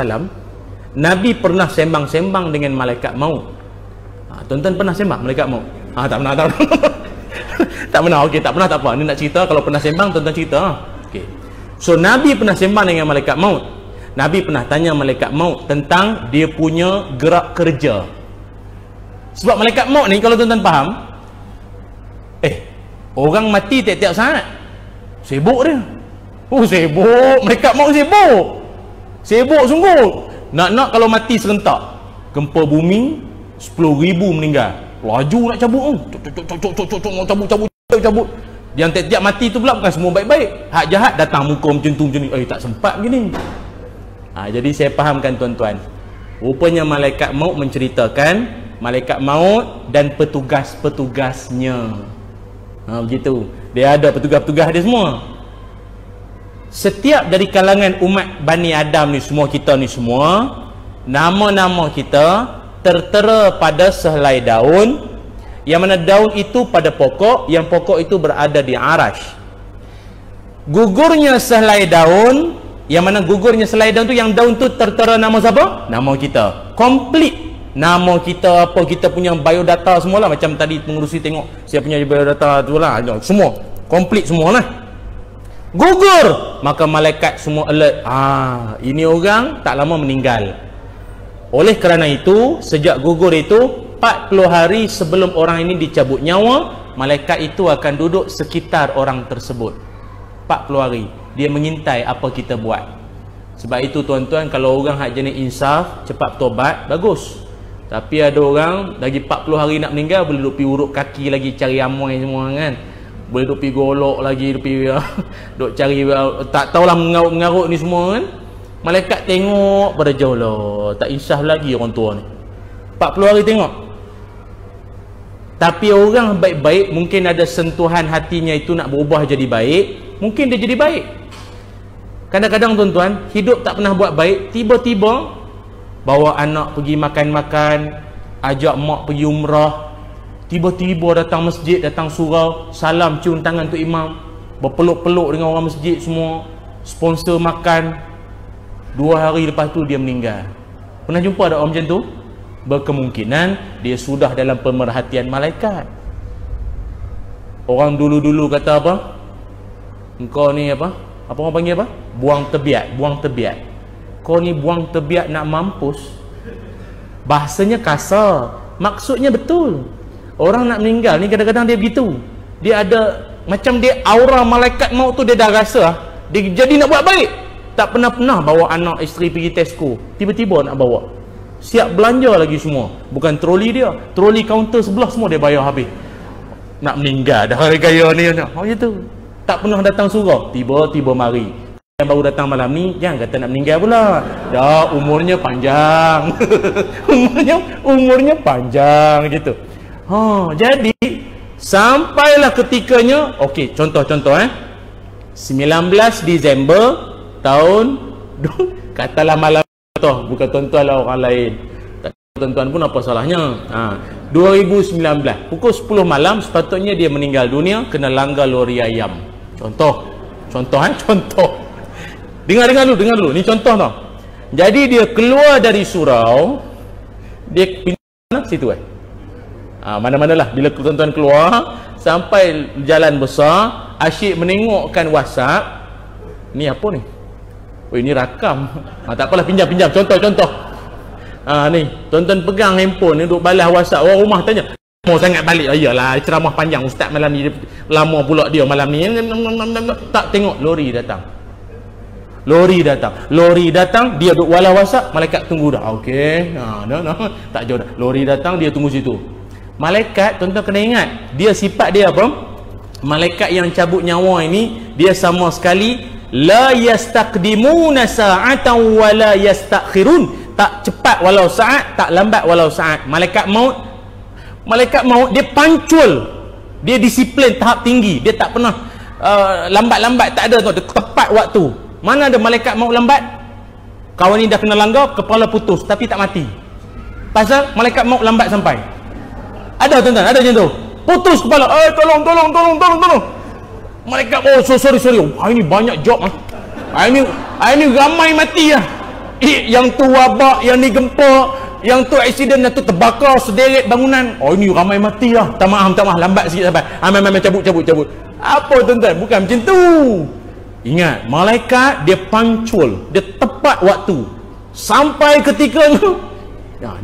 Nabi pernah sembang-sembang dengan malaikat maut. Tuan-tuan pernah sembang malaikat maut? Tak pernah. Tak pernah. Okey, tak pernah tak apa. Ni nak cerita, kalau pernah sembang tuan-tuan cerita. Okey. So Nabi pernah sembang dengan malaikat maut. Nabi pernah tanya malaikat maut tentang dia punya gerak kerja. Sebab malaikat maut ni, kalau tuan-tuan faham, orang mati tiap-tiap saat, sibuk dia. Sibuk, malaikat maut sibuk sungguh. Nak kalau mati serentak, gempa bumi 10,000 meninggal, laju nak cabut, cabut. Yang tiap-tiap mati tu pula bukan semua baik-baik. Hak jahat datang muka macam tu macam ni, tak sempat begini. Jadi saya fahamkan tuan-tuan, rupanya malaikat maut menceritakan malaikat maut dan petugas-petugasnya. Begitu, dia ada petugas-petugas dia semua. Setiap dari kalangan umat Bani Adam ni semua, kita ni semua, nama-nama kita tertera pada sehelai daun, yang mana daun itu pada pokok, yang pokok itu berada di arash. Gugurnya sehelai daun, yang mana gugurnya sehelai daun tu, yang daun tu tertera nama siapa? Nama kita, komplit nama kita, apa kita punya biodata semualah. Macam tadi pengurusi tengok saya punya biodata tu lah, semua komplit semualah. Gugur, maka malaikat semua alert. Ini orang tak lama meninggal. Oleh kerana itu, sejak gugur itu 40 hari sebelum orang ini dicabut nyawa, malaikat itu akan duduk sekitar orang tersebut 40 hari. Dia mengintai apa kita buat. Sebab itu tuan-tuan, kalau orang hak jenis insaf, cepat bertobat, bagus. Tapi ada orang lagi 40 hari nak meninggal, boleh duduk pergi urut kaki lagi, cari amoy semua kan. Boleh duk pergi golok lagi, duk cari, tak tahulah mengarut-mengarut ni semua kan. Malaikat tengok pada jauh lah, tak insaf lagi orang tua ni, 40 hari tengok. Tapi orang baik-baik, mungkin ada sentuhan hatinya itu nak berubah jadi baik, mungkin dia jadi baik. Kadang-kadang tuan-tuan, hidup tak pernah buat baik, tiba-tiba bawa anak pergi makan-makan, ajak mak pergi umrah, tiba-tiba datang masjid, datang surau, salam, cium tangan tu imam, berpeluk-peluk dengan orang masjid semua, sponsor makan. 2 hari lepas tu dia meninggal. Pernah jumpa ada orang macam tu? Berkemungkinan dia sudah dalam pemerhatian malaikat. Orang dulu-dulu kata apa? Engkau ni apa? Apa orang panggil apa? Buang tebiat. Kau ni buang tebiat nak mampus. Bahasanya kasar, maksudnya betul. Orang nak meninggal ni kadang-kadang dia begitu. Dia ada macam dia aura malaikat maut tu, dia dah rasa dia jadi nak buat baik. Tak pernah bawa anak isteri pergi Tesco, tiba-tiba nak bawa. Siap belanja lagi semua. Bukan troli dia, troli kaunter sebelah semua dia bayar habis. Nak meninggal dah hari kaya ni. Gitu. Tak pernah datang surau, tiba-tiba mari. Yang baru datang malam ni jangan kata nak meninggal pula. Dah umurnya panjang. umurnya panjang gitu. Jadi sampailah ketikanya, okey, contoh 19 Disember tahun katalah malam, bukan tuan-tuan lah, orang lain. Tuan-tuan pun apa salahnya. 2019 pukul 10 malam sepatutnya dia meninggal dunia kena langgar lori ayam. Contoh. Dengar dulu. Ni contoh tau. Jadi dia keluar dari surau, dia pindah mana? Situ mana-manalah. Bila tuan-tuan keluar sampai jalan besar, asyik menengokkan WhatsApp. Ni apa ni? Ini rakam. Tak apalah, pinjam contoh. Ni tuan-tuan pegang handphone ni, duk balas WhatsApp. Orang rumah tanya, mau sangat balik. Iyalah, ceramah panjang ustaz malam ni, lama pula dia malam ni. Tak tengok lori datang, dia duk balas WhatsApp, malaikat tunggu dah. Okey, tak jauh dah. Lori datang, dia tunggu situ. Malaikat, tuan-tuan kena ingat, dia sifat dia apa? Malaikat yang cabut nyawa ini, dia sama sekali la yastaqdimuna sa'atan wa la yastakhirun. Tak cepat walau saat, tak lambat walau saat. Malaikat maut dia pancul, dia disiplin tahap tinggi. Dia tak pernah lambat-lambat, tak ada tu, dia tepat waktu. Mana ada malaikat maut lambat? Kawan ni dah kena langgar, kepala putus tapi tak mati. Pasal malaikat maut lambat sampai. Ada tuan-tuan, ada macam tu. Putus kepala, tolong. Malaikat, sorry. Ini banyak job. Ini ramai mati lah. Yang tu wabak, yang ni gempa, yang tu aksiden, yang tu terbakar sederet bangunan. Ini ramai mati lah. Tak maaf, lambat sikit sampai. Cabut. Apa tuan-tuan? Bukan macam tu. Ingat, malaikat dia pancul, dia tepat tepat waktu. Sampai ketikanya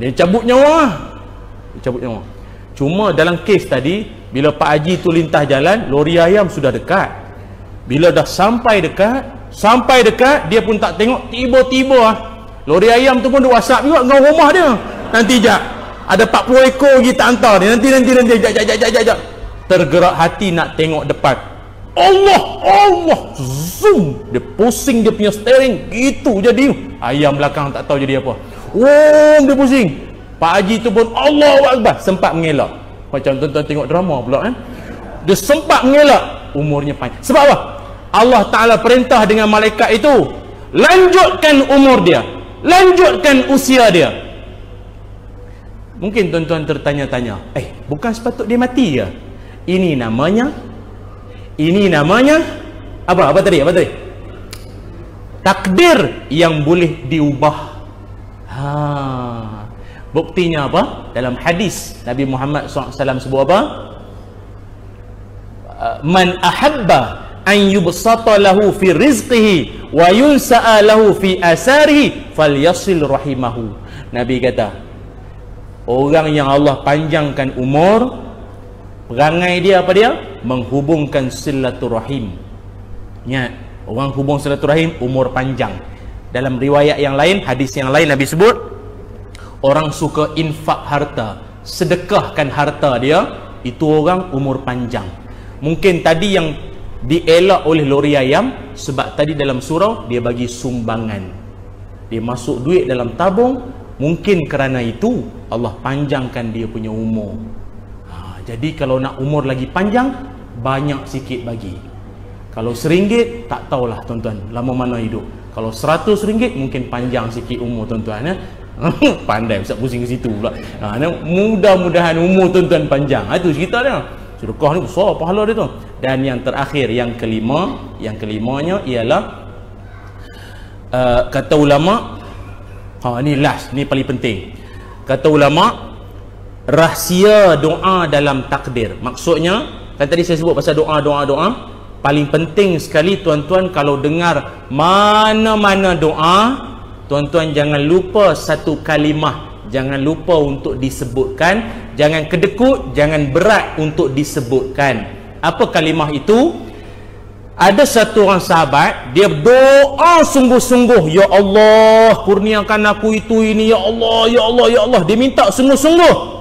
dia cabut nyawa. Cuma dalam kes tadi, bila Pak Haji tu lintas jalan, lori ayam sudah dekat. Bila dah sampai dekat, dia pun tak tengok, tiba-tiba lori ayam tu pun ada WhatsApp juga dengan rumah dia. Nanti jap, ada 40 ekor lagi tak hantar dia. Nanti jap. Tergerak hati nak tengok depan. Allah, zoom, dia pusing dia punya steering, gitu jadi. Ayam belakang tak tahu jadi apa. Dia pusing. Pak Haji tu pun Allahu Akbar, sempat mengelak. Macam tuan-tuan tengok drama pula kan. Dia sempat mengelak, umurnya panjang. Sebab apa? Allah Ta'ala perintah dengan malaikat itu, lanjutkan umur dia, lanjutkan usia dia. Mungkin tuan-tuan tertanya-tanya, bukan sepatut dia mati ya? Ini namanya apa tadi? Takdir yang boleh diubah. Buktinya apa? Dalam hadis Nabi Muhammad SAW sebut apa? Man ahabba an yubsata lahu fi rizqihi wa yunsa'a lahu fi asarihi falyasil rahimahu. Nabi kata, orang yang Allah panjangkan umur, perangai dia apa dia? Menghubungkan silaturahim. Ingat, orang hubung silaturahim umur panjang. Dalam riwayat yang lain, hadis yang lain, Nabi sebut, orang suka infak harta, sedekahkan harta dia, itu orang umur panjang. Mungkin tadi yang dielak oleh lori ayam, sebab tadi dalam surau dia bagi sumbangan, dia masuk duit dalam tabung. Mungkin kerana itu Allah panjangkan dia punya umur. Jadi kalau nak umur lagi panjang, banyak sikit bagi. Kalau RM1, tak tahulah tuan-tuan lama mana hidup. Kalau RM100 mungkin panjang sikit umur tuan-tuan ya. Pandai Ustaz pusing ke situ pula. Mudah-mudahan umur tuan-tuan panjang. Itu cerita dia. Sedekah ni besar pahala dia tu. Dan yang terakhir, yang kelimanya ialah kata ulama, ni last, ni paling penting. Kata ulama, rahsia doa dalam takdir. Maksudnya, kan tadi saya sebut pasal doa. Paling penting sekali tuan-tuan, kalau dengar mana-mana doa, tuan-tuan jangan lupa satu kalimah, jangan lupa untuk disebutkan, jangan kedekut, jangan berat untuk disebutkan. Apa kalimah itu? Ada satu orang sahabat, dia doa sungguh-sungguh, ya Allah kurniakan aku itu ini, ya Allah, ya Allah, ya Allah. Dia minta sungguh-sungguh.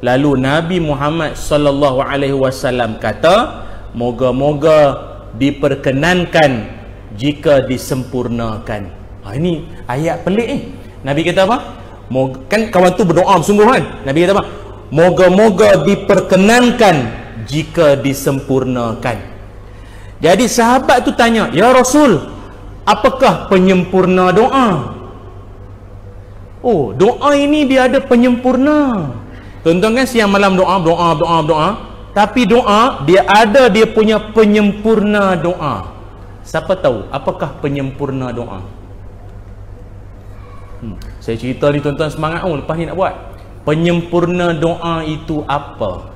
Lalu Nabi Muhammad sallallahu alaihi wasallam kata, moga-moga diperkenankan jika disempurnakan. Ini ayat pelik ni. Nabi kata apa? Kan kawan tu berdoa sungguh kan? Nabi kata apa? Moga-moga diperkenankan jika disempurnakan. Jadi sahabat tu tanya, ya Rasul, apakah penyempurna doa? Doa ini dia ada penyempurna. Tuan-tuan kan siang malam doa. Tapi doa dia ada dia punya penyempurna doa. Siapa tahu apakah penyempurna doa? Saya cerita ni tuan-tuan semangat lepas ni nak buat. Penyempurna doa itu apa?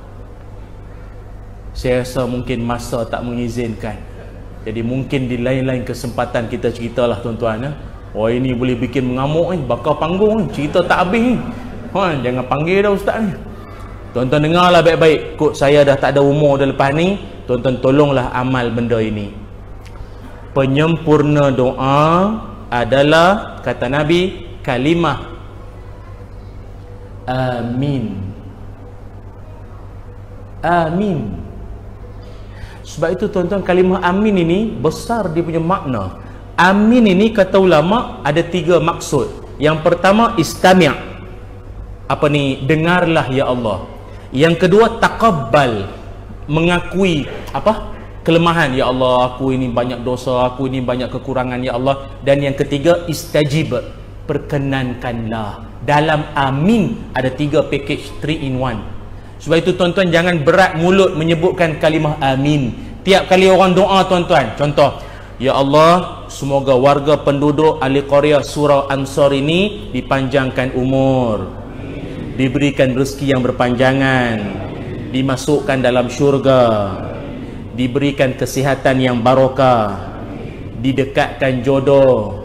Saya rasa mungkin masa tak mengizinkan. Jadi mungkin di lain-lain kesempatan kita ceritalah tuan-tuan. Ini boleh bikin mengamuk ni, bakar panggung ni, cerita tak habis ni. Jangan panggil dah ustaz ni. Tuan-tuan dengarlah baik-baik. Kod saya dah tak ada umur dah lepas ni, tuan-tuan tolonglah amal benda ini. Penyempurna doa adalah, kata Nabi, kalimah amin. Amin. Sebab itu tuan-tuan, kalimah amin ini besar dia punya makna. Amin ini kata ulama ada 3 maksud. Yang pertama, istami'. Apa ni? Dengarlah ya Allah. Yang kedua, taqabbal, mengakui apa? Kelemahan. Ya Allah, aku ini banyak dosa, aku ini banyak kekurangan ya Allah. Dan yang ketiga, istajib, perkenankanlah. Dalam amin ada 3 package, 3 in 1. Sebab itu tuan-tuan jangan berat mulut menyebutkan kalimah amin. Tiap kali orang doa tuan-tuan, contoh, ya Allah, semoga warga penduduk ahli Qaryah Surau Ansar ini dipanjangkan umur, diberikan rezeki yang berpanjangan, dimasukkan dalam syurga, diberikan kesihatan yang barakah, didekatkan jodoh.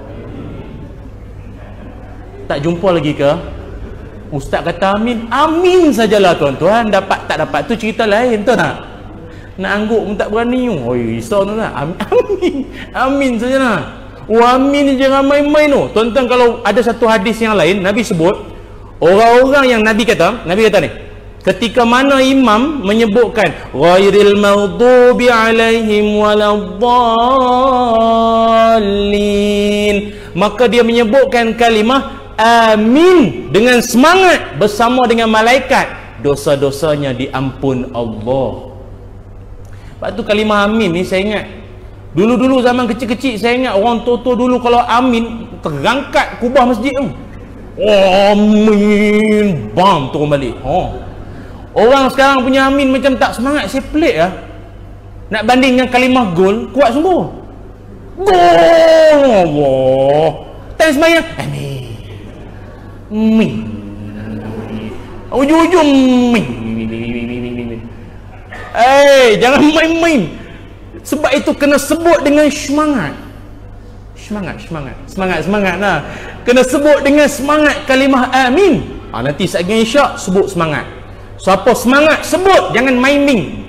Tak jumpa lagi ke? Ustaz kata amin. Amin sajalah tuan-tuan. Dapat tak dapat tu cerita lain, tu tak? Nak angguk pun tak berani. Oh, risau tu lah. Amin. Amin sajalah. Amin ni jangan main-main tu. Tuan-tuan, kalau ada satu hadis yang lain, Nabi sebut, orang-orang yang Nabi kata ni, ketika mana imam menyebutkan ghairil maghdubi alaihim waladdallin, maka dia menyebutkan kalimah amin dengan semangat bersama dengan malaikat, dosa-dosanya diampun Allah. Lepas tu kalimah amin ni saya ingat dulu-dulu zaman kecil-kecil, saya ingat orang tua-tua dulu kalau amin terangkat kubah masjid tu. Amin, bam, turun balik. Orang sekarang punya amin macam tak semangat. Saya pelik lah. Nak banding dengan kalimah gol, kuat sungguh. Gol Allah. Time sembahyang amin. Amin. Ujung-ujung amin. Jangan main-main. Sebab itu kena sebut dengan semangat. Semangat lah. Kena sebut dengan semangat kalimah amin. Nanti saat isyak sebut semangat. Siapa semangat sebut, jangan main-main.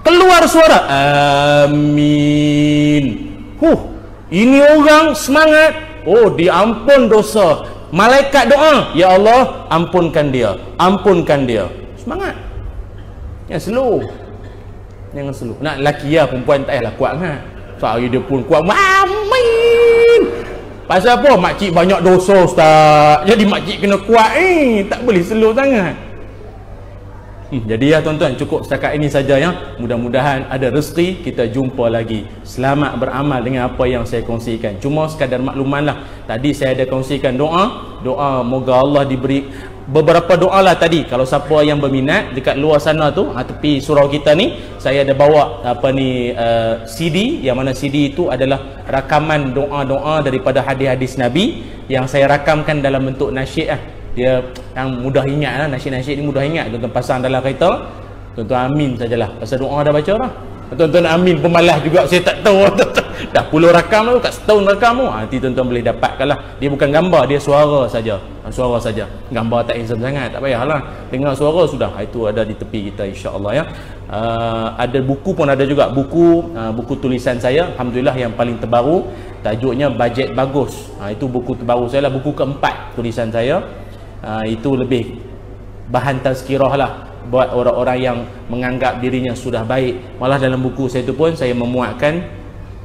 Keluar suara amin. Ini orang semangat. Diampun dosa. Malaikat doa, ya Allah ampunkan dia. Semangat. Jangan slow. Nak lelaki lah, perempuan tak payahlah kuat kan. Soal dia pun kuat. Amin. Pasal apa? Makcik banyak dosa, ustaz. Jadi makcik kena kuat. Tak boleh slow sangat. Jadi ya tuan-tuan, cukup setakat ini saja ya. Mudah-mudahan ada rezeki kita jumpa lagi. Selamat beramal dengan apa yang saya kongsikan. Cuma sekadar makluman lah. Tadi saya ada kongsikan doa moga Allah diberi beberapa doa lah tadi. Kalau siapa yang berminat dekat luar sana tu, tepi surau kita ni, saya ada bawa CD, yang mana CD itu adalah rakaman doa-doa daripada hadis-hadis Nabi yang saya rakamkan dalam bentuk nasyid lah. Dia yang mudah ingat lah, nasyid-nasyid ni mudah ingat. Tuan-tuan pasang dalam kereta, tuan-tuan amin sajalah. Pasal doa dah baca dah. Tuan-tuan amin pemalas juga, saya tak tahu. Dah puluh rakam tu, kat setahun rakam tu. Nanti tuan-tuan boleh dapatkan lah. Dia bukan gambar, dia suara saja. Gambar tak handsome sangat, tak payahlah. Dengar suara sudah. Itu ada di tepi kita, insya-Allah ya. Ada buku pun ada juga. Buku tulisan saya, alhamdulillah yang paling terbaru. Tajuknya Bajet Bagus. Itu buku terbaru saya lah, buku keempat tulisan saya. Itu lebih bahan tazkirah lah buat orang-orang yang menganggap dirinya sudah baik. Malah dalam buku saya tu pun saya memuatkan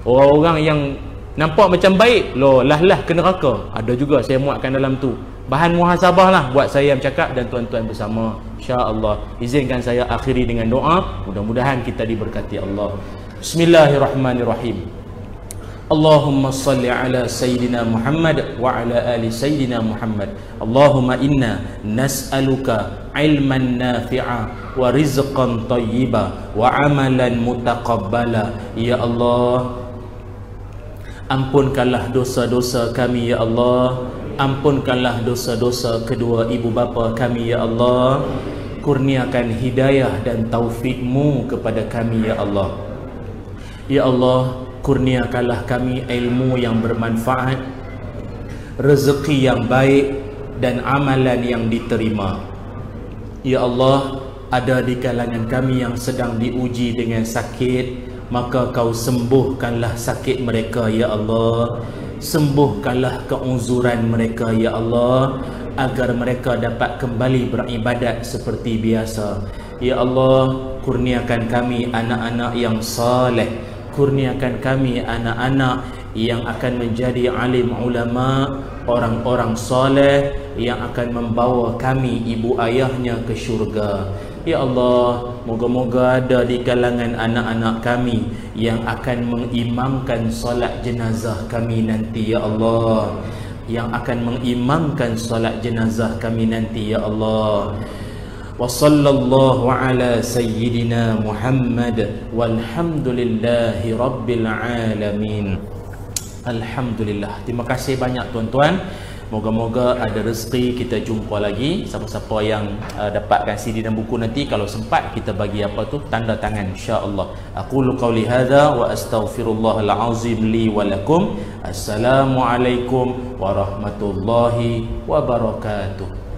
orang-orang yang nampak macam baik, lah ke neraka. Ada juga saya muatkan dalam tu. Bahan muhasabah lah buat saya yang cakap dan tuan-tuan bersama, insya-Allah. Izinkan saya akhiri dengan doa. Mudah-mudahan kita diberkati Allah. Bismillahirrahmanirrahim. Allahumma salli ala Sayyidina Muhammad wa ala ali Sayyidina Muhammad. Allahumma inna nas'aluka ilman nafi'a wa rizqan tayyiba wa amalan mutaqabbala. Ya Allah, ampunkanlah dosa-dosa kami ya Allah. Ampunkanlah dosa-dosa kedua ibu bapa kami ya Allah. Kurniakan hidayah dan taufik-Mu kepada kami ya Allah. Ya Allah, kurniakanlah kami ilmu yang bermanfaat, rezeki yang baik dan amalan yang diterima. Ya Allah, ada di kalangan kami yang sedang diuji dengan sakit, maka Kau sembuhkanlah sakit mereka ya Allah. Sembuhkanlah keuzuran mereka ya Allah, agar mereka dapat kembali beribadat seperti biasa. Ya Allah, kurniakan kami anak-anak yang saleh. Kurniakan kami anak-anak yang akan menjadi alim ulama, orang-orang soleh yang akan membawa kami ibu ayahnya ke syurga. Ya Allah, moga-moga ada di kalangan anak-anak kami yang akan mengimamkan solat jenazah kami nanti ya Allah. Yang akan mengimamkan solat jenazah kami nanti ya Allah. Wa sallallahu ala sayyidina Muhammad walhamdulillahi rabbil alamin. Alhamdulillah. Terima kasih banyak tuan-tuan. Moga-moga ada rezeki kita jumpa lagi. Siapa-siapa yang dapatkan CD dan buku nanti, kalau sempat kita bagi apa tu tanda tangan insya-Allah. Aqulu qauli hadza wa astaghfirullahal azim li wa lakum. Assalamualaikum warahmatullahi wabarakatuh.